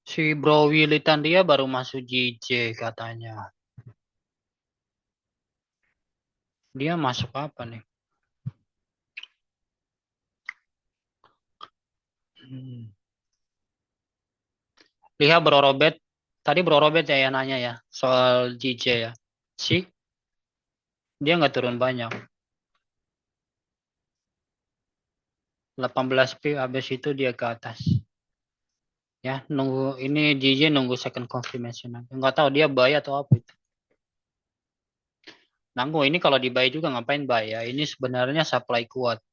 Speaker 1: Si Bro Willitan dia baru masuk JJ katanya. Dia masuk apa nih? Hmm. Lihat Bro Robert. Tadi Bro Robert ya yang nanya ya soal JJ ya. Sih, dia nggak turun banyak. 18 p habis itu dia ke atas. Ya, nunggu ini JJ nunggu second confirmation. Nggak tahu dia buy atau apa itu. Nanggu ini kalau di buy juga ngapain buy ya? Ini sebenarnya supply kuat.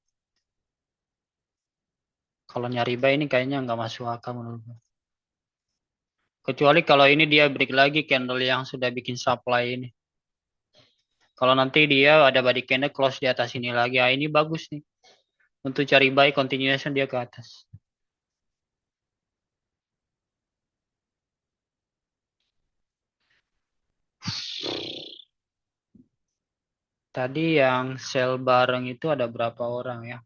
Speaker 1: Kalau nyari buy ini kayaknya nggak masuk akal menurut gue. Kecuali kalau ini dia break lagi candle yang sudah bikin supply ini. Kalau nanti dia ada body candle close di atas ini lagi, ini bagus nih. Untuk cari buy continuation dia ke atas. Tadi yang sell bareng itu ada berapa orang ya?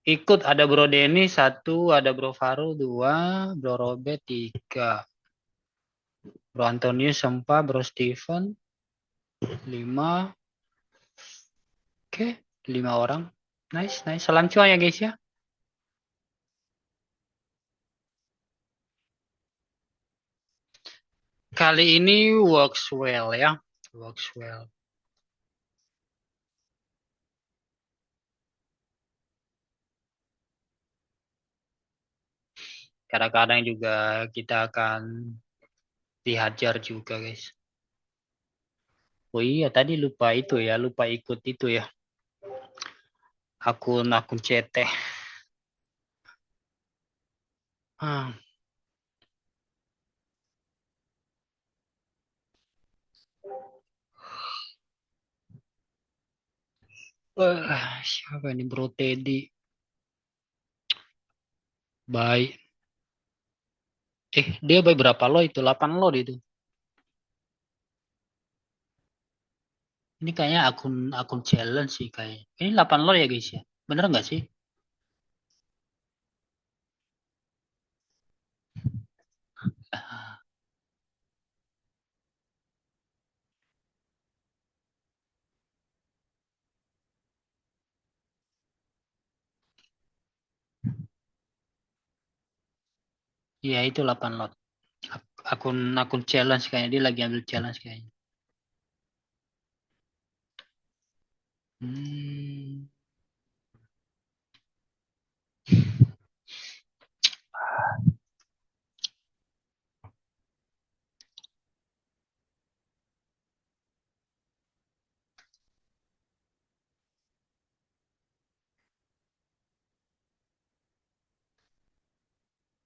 Speaker 1: Ikut ada Bro Denny satu, ada Bro Faru dua, Bro Robert tiga, Bro Antonius empat, Bro Steven lima. Oke, lima orang. Nice, nice. Salam cuan ya guys ya. Kali ini works well ya. Works well. Kadang-kadang juga kita akan dihajar juga guys. Oh iya tadi lupa itu ya, lupa ikut itu ya. Akun CT. Ah, siapa ini Bro Teddy? Baik. Dia baik berapa lo itu? 8 lot itu. Ini kayaknya akun akun challenge sih kayak. Ini 8 lot ya guys ya. Bener nggak sih? Iya itu 8 lot. Akun akun challenge kayaknya dia lagi ambil challenge kayaknya. Hmm.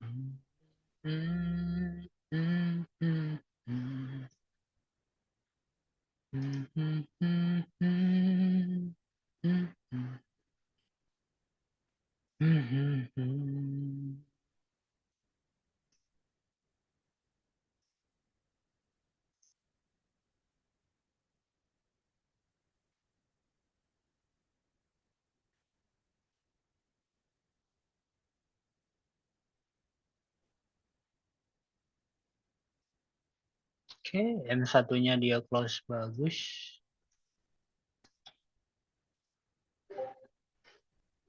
Speaker 1: Hmm. Hmm. Hmm. Hmm. Hmm. Hmm. Hmm. Hmm. Hmm. Hmm. Hmm. Hmm. Hmm. Oke, M satunya dia close bagus.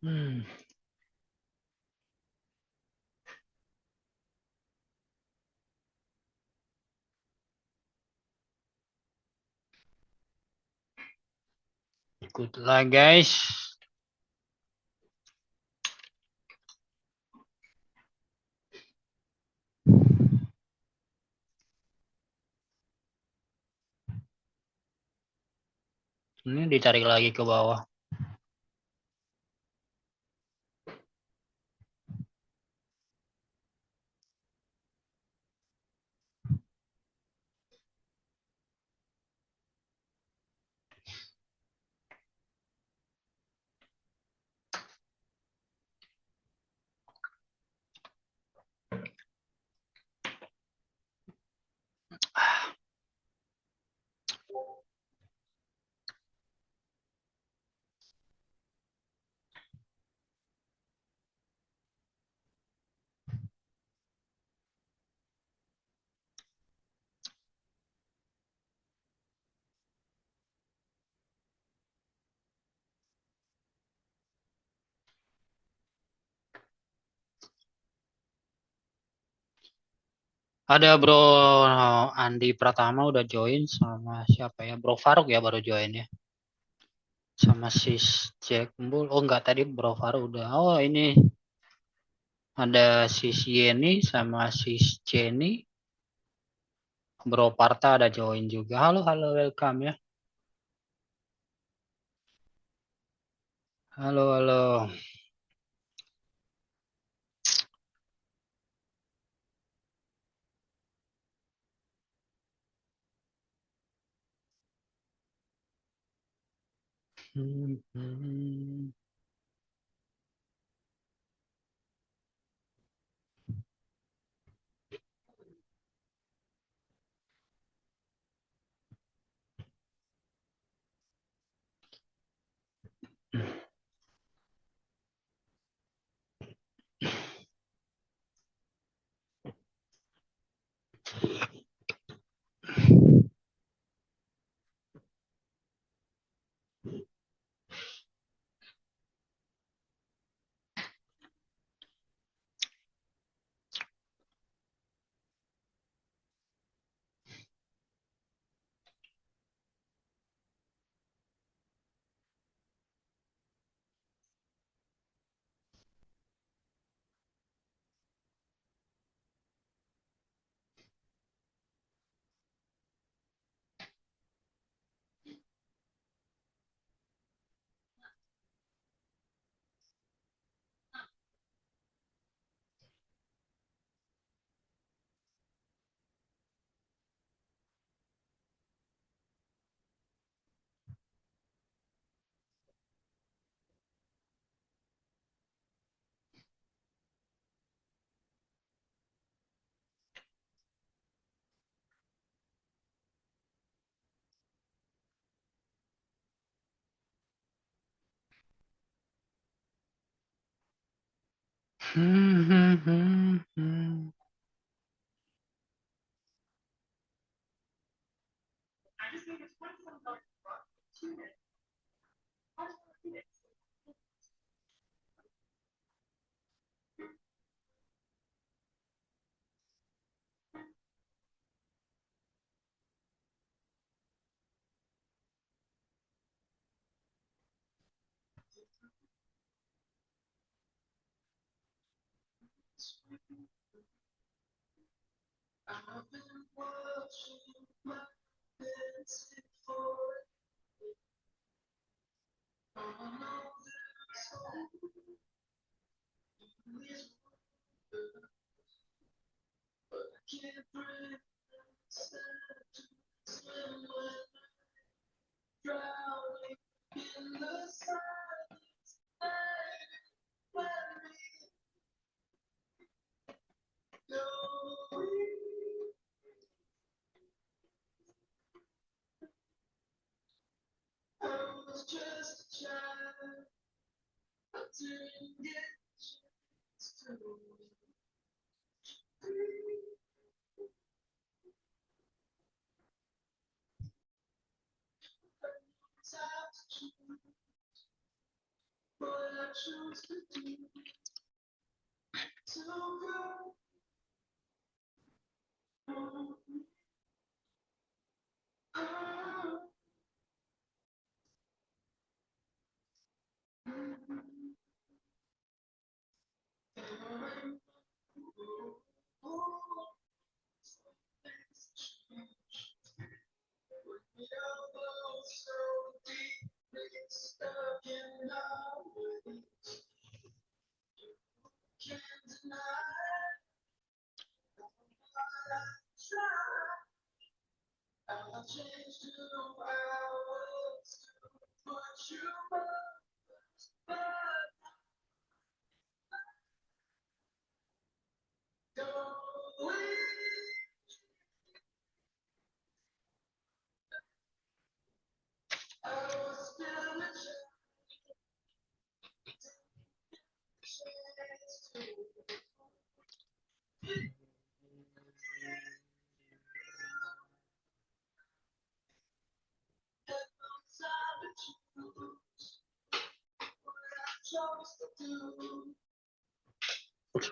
Speaker 1: Hmm. Good luck guys. Ini ditarik lagi ke bawah. Ada Bro Andi Pratama udah join sama siapa ya? Bro Faruk ya baru join ya. Sama Sis Jack Bull. Oh enggak tadi Bro Faruk udah. Oh ini ada Sis Yeni sama Sis Jenny. Bro Parta ada join juga. Halo halo welcome ya. Halo halo. Hmm, hmm. Hmm, hmm, hmm, hmm.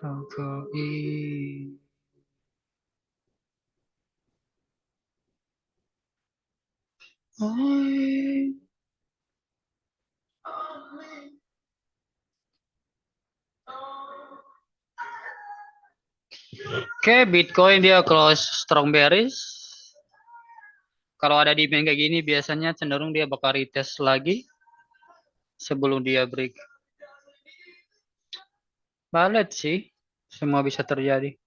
Speaker 1: Cangkei. Oi. Oke, Bitcoin dia close strong bearish. Kalau ada demand kayak gini biasanya cenderung dia bakal retest lagi sebelum dia break. Balet sih, semua bisa terjadi.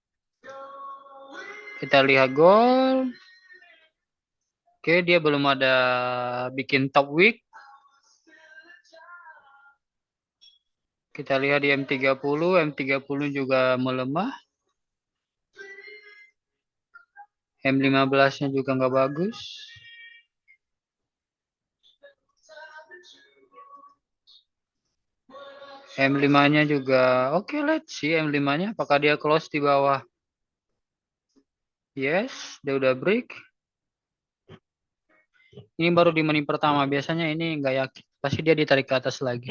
Speaker 1: Kita lihat gold. Oke, dia belum ada bikin top wick. Kita lihat di M30, M30 juga melemah. M15-nya juga nggak bagus. M5-nya juga oke, let's see M5-nya apakah dia close di bawah. Yes, dia udah break. Ini baru di menit pertama, biasanya ini nggak yakin. Pasti dia ditarik ke atas lagi.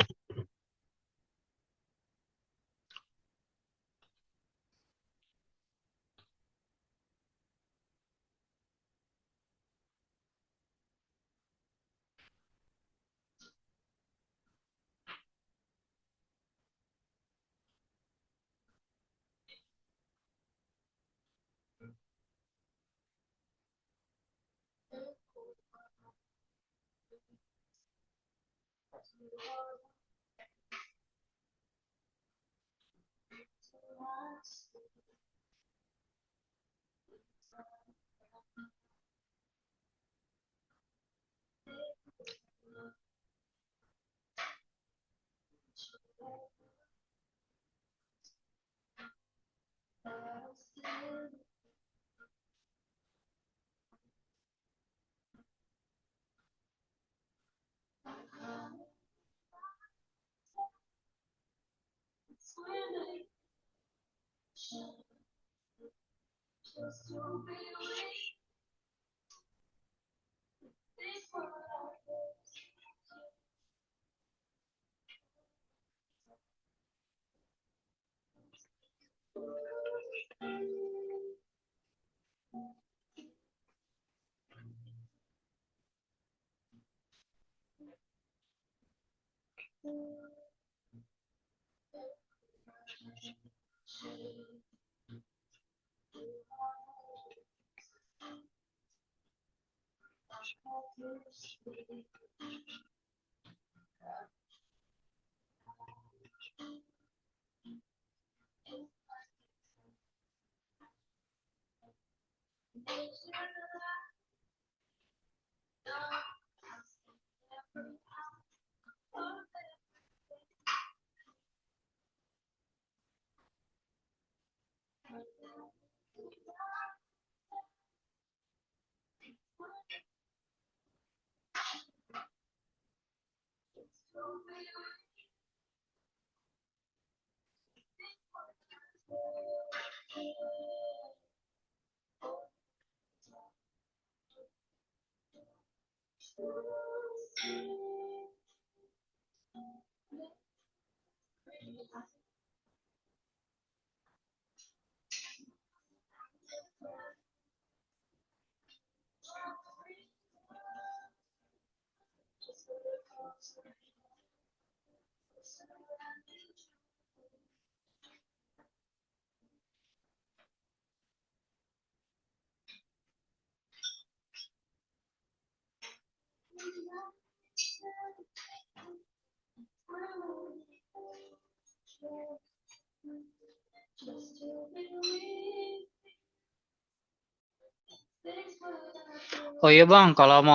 Speaker 1: Oh iya Bang, kalau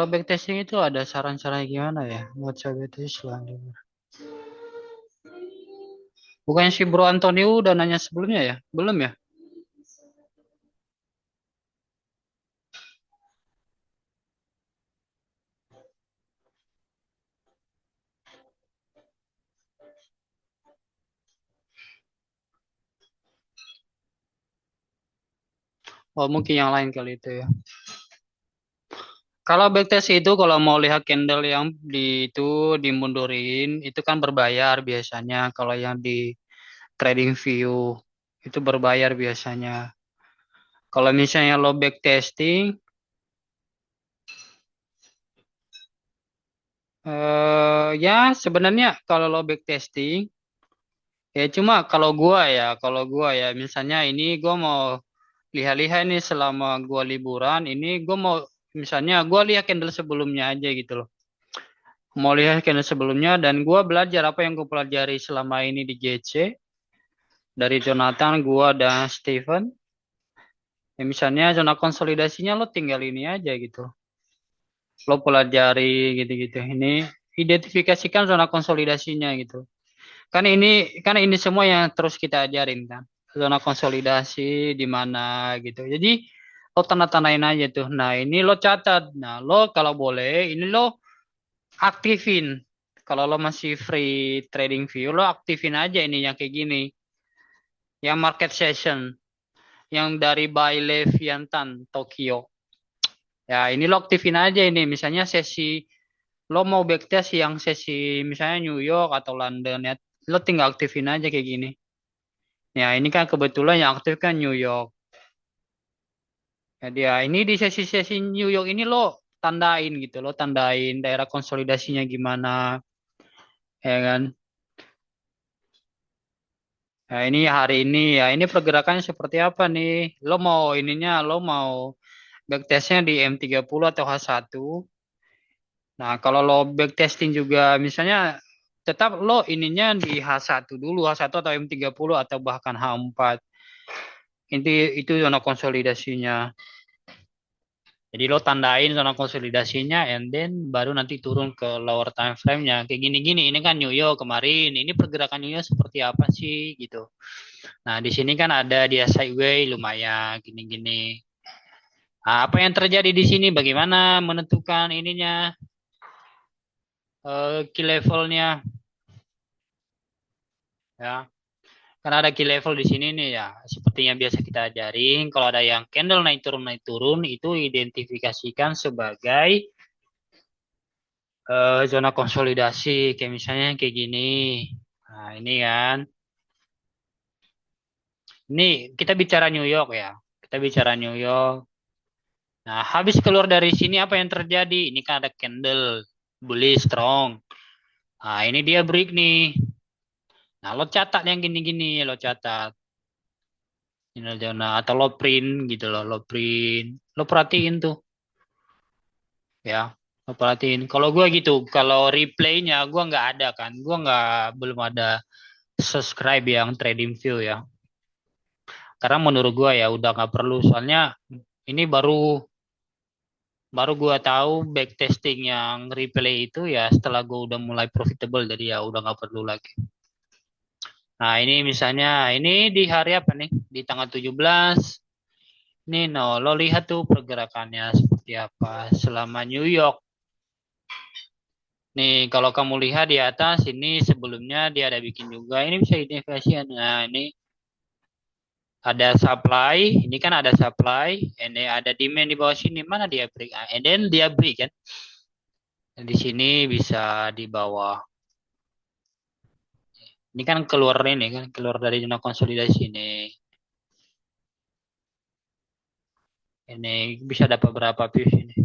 Speaker 1: backtesting itu ada saran-saran gimana ya buat saya backtest selanjutnya? Bukannya si Bro Antonio udah nanya sebelumnya ya? Belum ya? Oh mungkin yang lain kali itu ya. Kalau backtest itu kalau mau lihat candle yang itu dimundurin itu kan berbayar biasanya. Kalau yang di trading view itu berbayar biasanya. Kalau misalnya lo backtesting, ya sebenarnya kalau lo backtesting ya cuma kalau gua ya misalnya ini gua mau lihat-lihat nih selama gua liburan ini gua mau misalnya gua lihat candle sebelumnya aja gitu loh. Mau lihat candle sebelumnya dan gua belajar apa yang gua pelajari selama ini di GC dari Jonathan, gua dan Steven. Ya misalnya zona konsolidasinya lo tinggal ini aja gitu. Lo pelajari gitu-gitu. Ini identifikasikan zona konsolidasinya gitu. Kan ini semua yang terus kita ajarin kan. Zona konsolidasi di mana gitu. Jadi lo tanda-tandain aja tuh. Nah, ini lo catat. Nah, lo kalau boleh ini lo aktifin. Kalau lo masih free trading view, lo aktifin aja ini yang kayak gini. Yang market session. Yang dari By Leviathan Tokyo. Ya, ini lo aktifin aja ini. Misalnya sesi lo mau backtest yang sesi misalnya New York atau London ya. Lo tinggal aktifin aja kayak gini. Ya, ini kan kebetulan yang aktif kan New York. Jadi ya, ini di sesi-sesi New York ini lo tandain gitu, lo tandain daerah konsolidasinya gimana, ya kan? Ya, ini hari ini ya, ini pergerakannya seperti apa nih? Lo mau backtestnya di M30 atau H1. Nah, kalau lo backtesting juga misalnya tetap lo ininya di H1 dulu, H1 atau M30 atau bahkan H4. Itu zona konsolidasinya. Jadi lo tandain zona konsolidasinya and then baru nanti turun ke lower time frame-nya. Kayak gini-gini, ini kan New York kemarin. Ini pergerakan New York seperti apa sih gitu. Nah, di sini kan ada dia sideways lumayan gini-gini. Nah, apa yang terjadi di sini? Bagaimana menentukan ininya key levelnya ya. Karena ada key level di sini nih ya. Seperti yang biasa kita ajarin, kalau ada yang candle naik turun itu identifikasikan sebagai zona konsolidasi. Kayak misalnya kayak gini. Nah, ini kan. Ini kita bicara New York ya. Kita bicara New York. Nah, habis keluar dari sini apa yang terjadi? Ini kan ada candle bullish strong. Nah, ini dia break nih. Nah, lo catat yang gini-gini, lo catat. Ini zona atau lo print gitu loh, lo print. Lo perhatiin tuh, ya. Lo perhatiin. Kalau gua gitu, kalau replaynya gua nggak ada kan. Gua nggak belum ada subscribe yang trading view ya. Karena menurut gua ya udah nggak perlu. Soalnya ini baru baru gua tahu backtesting yang replay itu ya setelah gua udah mulai profitable, jadi ya udah nggak perlu lagi. Nah, ini misalnya ini di hari apa nih? Di tanggal 17. Nih, no, lo lihat tuh pergerakannya seperti apa selama New York. Nih, kalau kamu lihat di atas ini sebelumnya dia ada bikin juga. Ini bisa identifikasikan. Nah, ini ada supply. Ini kan ada supply. Ini ada demand di bawah sini. Mana dia break? And then dia break kan. Dan di sini bisa di bawah. Ini kan keluar ini kan. Keluar dari zona konsolidasi ini. Ini bisa dapat berapa pips ini?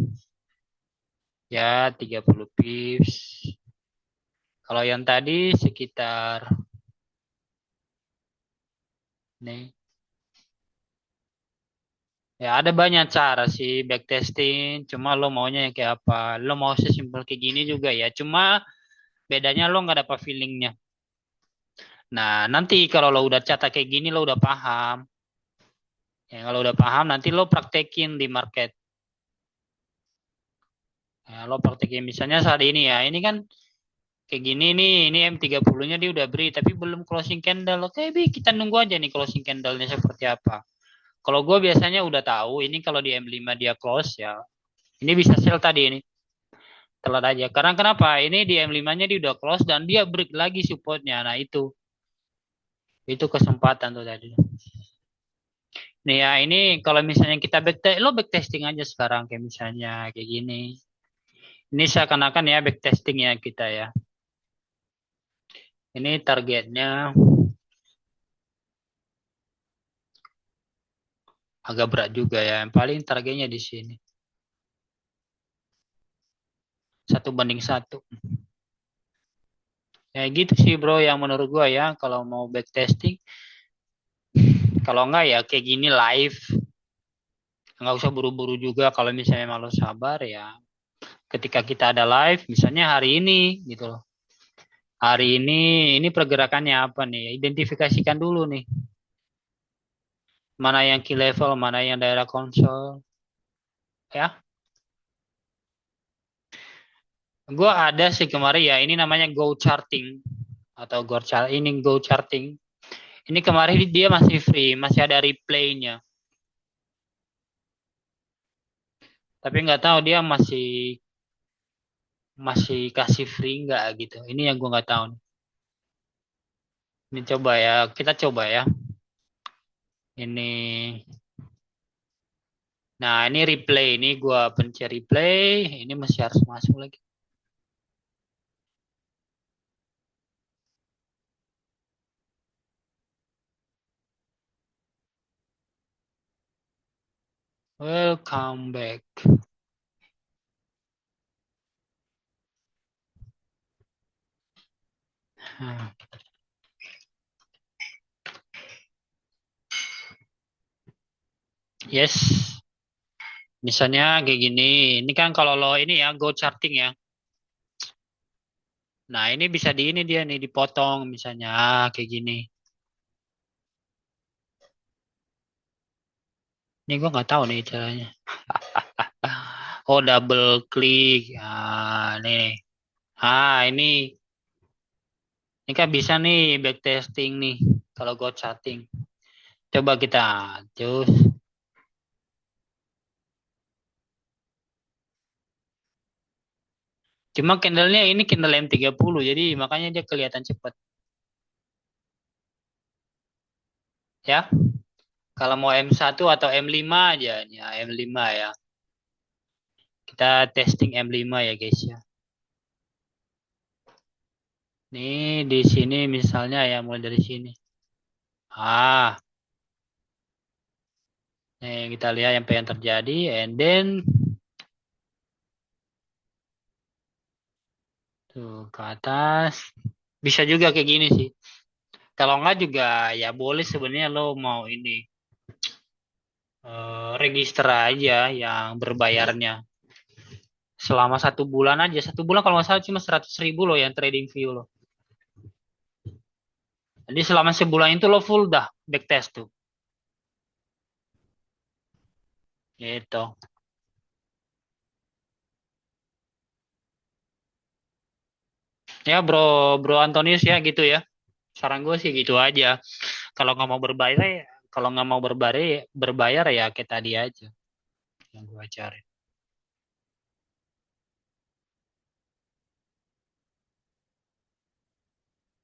Speaker 1: Ya, 30 pips. Kalau yang tadi sekitar nih. Ya ada banyak cara sih backtesting. Cuma lo maunya yang kayak apa? Lo mau sesimpel kayak gini juga ya. Cuma bedanya lo nggak dapat feelingnya. Nah nanti kalau lo udah catat kayak gini lo udah paham. Ya kalau udah paham nanti lo praktekin di market. Ya, lo praktekin misalnya saat ini ya. Ini kan kayak gini nih. Ini M30-nya dia udah beri tapi belum closing candle. Oke, Bi, kita nunggu aja nih closing candle-nya seperti apa. Kalau gue biasanya udah tahu ini kalau di M5 dia close ya. Ini bisa sell tadi ini. Telat aja. Karena kenapa? Ini di M5-nya dia udah close dan dia break lagi supportnya. Nah itu kesempatan tuh tadi. Nih ya ini kalau misalnya kita lo backtesting aja sekarang kayak misalnya kayak gini. Ini seakan-akan ya backtestingnya kita ya. Ini targetnya agak berat juga ya. Yang paling targetnya di sini 1 banding 1. Ya gitu sih bro yang menurut gua ya kalau mau backtesting. Kalau enggak ya kayak gini live. Nggak usah buru-buru juga kalau misalnya malu sabar ya. Ketika kita ada live, misalnya hari ini gitu loh. Hari ini pergerakannya apa nih? Identifikasikan dulu nih. Mana yang key level, mana yang daerah konsol. Ya, gue ada sih kemarin ya. Ini namanya Go Charting atau Go Chart. Ini Go Charting. Ini kemarin dia masih free, masih ada replaynya. Tapi nggak tahu dia masih masih kasih free nggak gitu. Ini yang gue nggak tahu. Ini coba ya, kita coba ya. Ini, nah ini replay. Ini gue pencet replay. Ini masih harus masuk lagi. Welcome back. Hmm. Yes, misalnya kayak gini. Ini kan kalau lo ini ya go charting ya. Nah ini bisa di ini dia nih dipotong misalnya kayak gini. Ini gua nggak tahu nih caranya. Oh double klik. Ah nih. Ini kan bisa nih backtesting nih kalau go charting. Coba kita cus. Cuma candlenya ini candle M30 jadi makanya dia kelihatan cepat. ya. Kalau mau M1 atau M5 aja, ya M5 ya. Kita testing M5 ya guys ya. Nih di sini misalnya ya mulai dari sini. Ah, nih kita lihat apa yang terjadi, and then tuh ke atas. Bisa juga kayak gini sih. Kalau enggak juga ya boleh sebenarnya lo mau ini register aja yang berbayarnya selama 1 bulan aja. 1 bulan kalau nggak salah cuma 100.000 loh yang trading view lo. Jadi selama sebulan itu lo full dah backtest tuh. Gitu. Ya bro, bro Antonius ya gitu ya. Saran gue sih gitu aja. Kalau nggak mau berbayar ya, kalau nggak mau berbayar ya kayak tadi aja yang gue cari.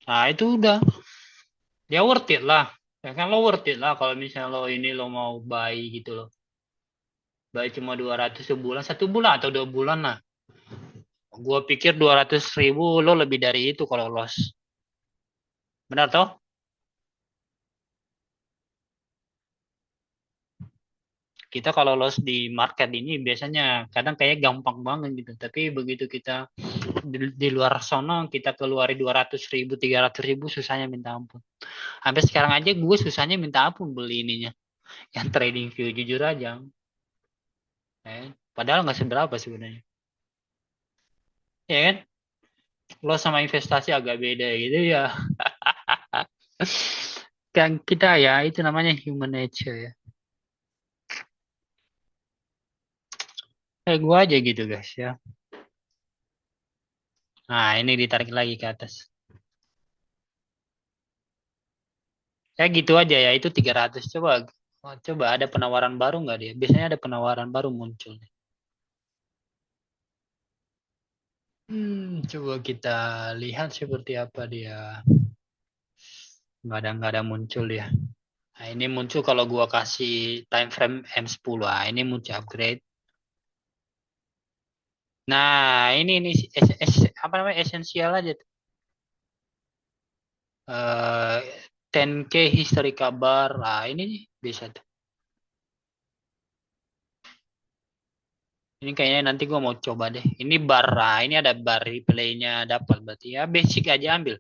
Speaker 1: Nah itu udah, ya worth it lah. Ya kan lo worth it lah kalau misalnya lo ini lo mau buy gitu loh. Buy cuma 200 sebulan, 1 bulan atau 2 bulan lah. Gue pikir 200.000 lo lebih dari itu kalau loss. Benar toh? Kita kalau loss di market ini biasanya kadang kayak gampang banget gitu. Tapi begitu kita di luar sono kita keluarin 200.000, 300.000 susahnya minta ampun. Sampai sekarang aja gue susahnya minta ampun beli ininya. Yang trading view jujur aja. Padahal nggak seberapa sebenarnya. Ya kan? Lo sama investasi agak beda gitu ya. Kan kita ya itu namanya human nature ya. Kayak gue aja gitu guys ya. Nah ini ditarik lagi ke atas. Ya gitu aja ya itu 300. Coba ada penawaran baru nggak dia? Biasanya ada penawaran baru muncul. Coba kita lihat seperti apa dia. Nggak ada muncul ya. Nah, ini muncul kalau gua kasih time frame M10. Ah, ini muncul upgrade. Nah, ini apa namanya esensial aja tuh. 10K historical bar. Nah, ini nih bisa tuh. Ini kayaknya nanti gua mau coba deh. Ini bar, nah, ini ada bar replaynya dapat berarti ya basic aja ambil.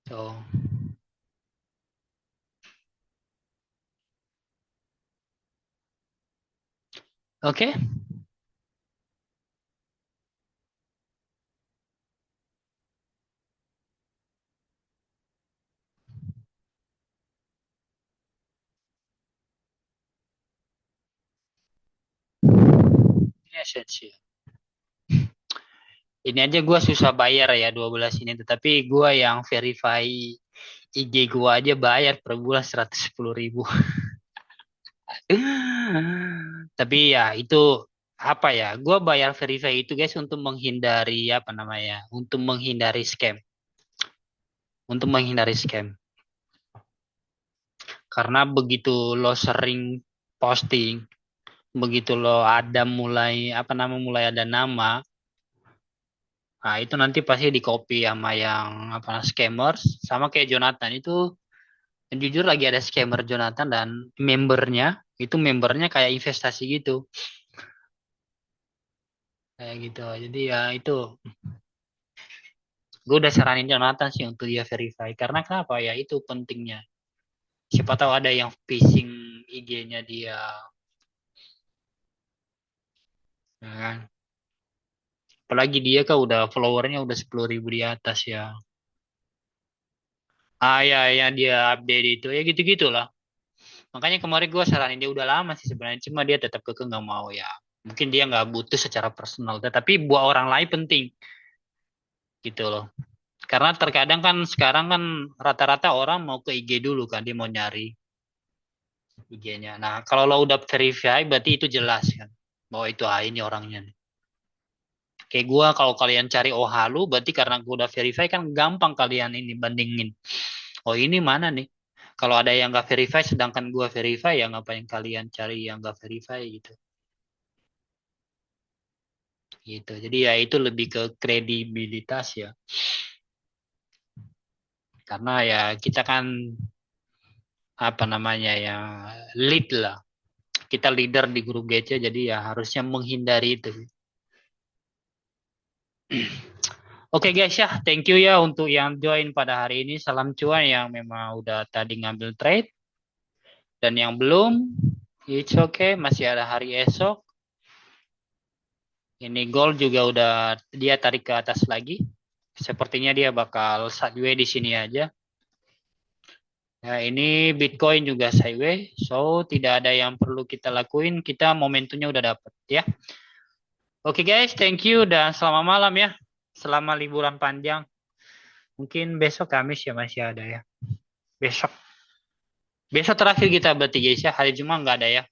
Speaker 1: Tuh. Oke. Ini esensial. Ini aja gua susah bayar ya 12 ini. Tetapi gua yang verify IG gua aja bayar per bulan 110.000. Tapi ya itu apa ya? Gue bayar verify itu guys untuk menghindari apa namanya? Untuk menghindari scam. Untuk menghindari scam. Karena begitu lo sering posting, begitu lo ada mulai apa nama mulai ada nama, nah itu nanti pasti di copy sama yang apa scammers, sama kayak Jonathan itu. Jujur lagi ada scammer Jonathan dan membernya kayak investasi gitu, kayak gitu. Jadi ya itu gue udah saranin Jonathan sih untuk dia verify karena kenapa ya itu pentingnya siapa tahu ada yang phishing IG-nya dia ya kan apalagi dia kan udah followernya udah 10.000 di atas ya ya yang dia update itu ya gitu gitulah makanya kemarin gue saranin dia udah lama sih sebenarnya cuma dia tetap keke nggak mau ya mungkin dia nggak butuh secara personal tetapi buat orang lain penting gitu loh karena terkadang kan sekarang kan rata-rata orang mau ke IG dulu kan dia mau nyari IG-nya. Nah, kalau lo udah verify berarti itu jelas kan bahwa itu ini orangnya nih. Kayak gua kalau kalian cari oh halu berarti karena gua udah verify kan gampang kalian ini bandingin. Oh ini mana nih? Kalau ada yang nggak verify sedangkan gua verify ya ngapain kalian cari yang nggak verify gitu. Gitu. Jadi ya itu lebih ke kredibilitas ya. Karena ya kita kan apa namanya ya lead lah. Kita leader di grup GC jadi ya harusnya menghindari itu. Oke guys ya, thank you ya untuk yang join pada hari ini. Salam cuan yang memang udah tadi ngambil trade dan yang belum, it's okay, masih ada hari esok. Ini gold juga udah dia tarik ke atas lagi. Sepertinya dia bakal sideways di sini aja. Nah, ini Bitcoin juga sideways, so tidak ada yang perlu kita lakuin. Kita momentumnya udah dapet ya. Oke guys, thank you dan selamat malam ya. Selama liburan panjang. Mungkin besok Kamis ya masih ada ya. Besok. Besok terakhir kita berarti guys ya. Hari Jumat nggak ada ya.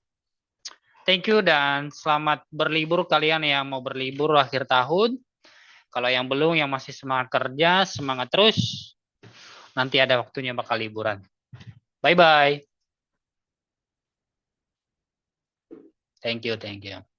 Speaker 1: Thank you dan selamat berlibur kalian yang mau berlibur akhir tahun. Kalau yang belum, yang masih semangat kerja, semangat terus. Nanti ada waktunya bakal liburan. Bye-bye. Thank you, thank you.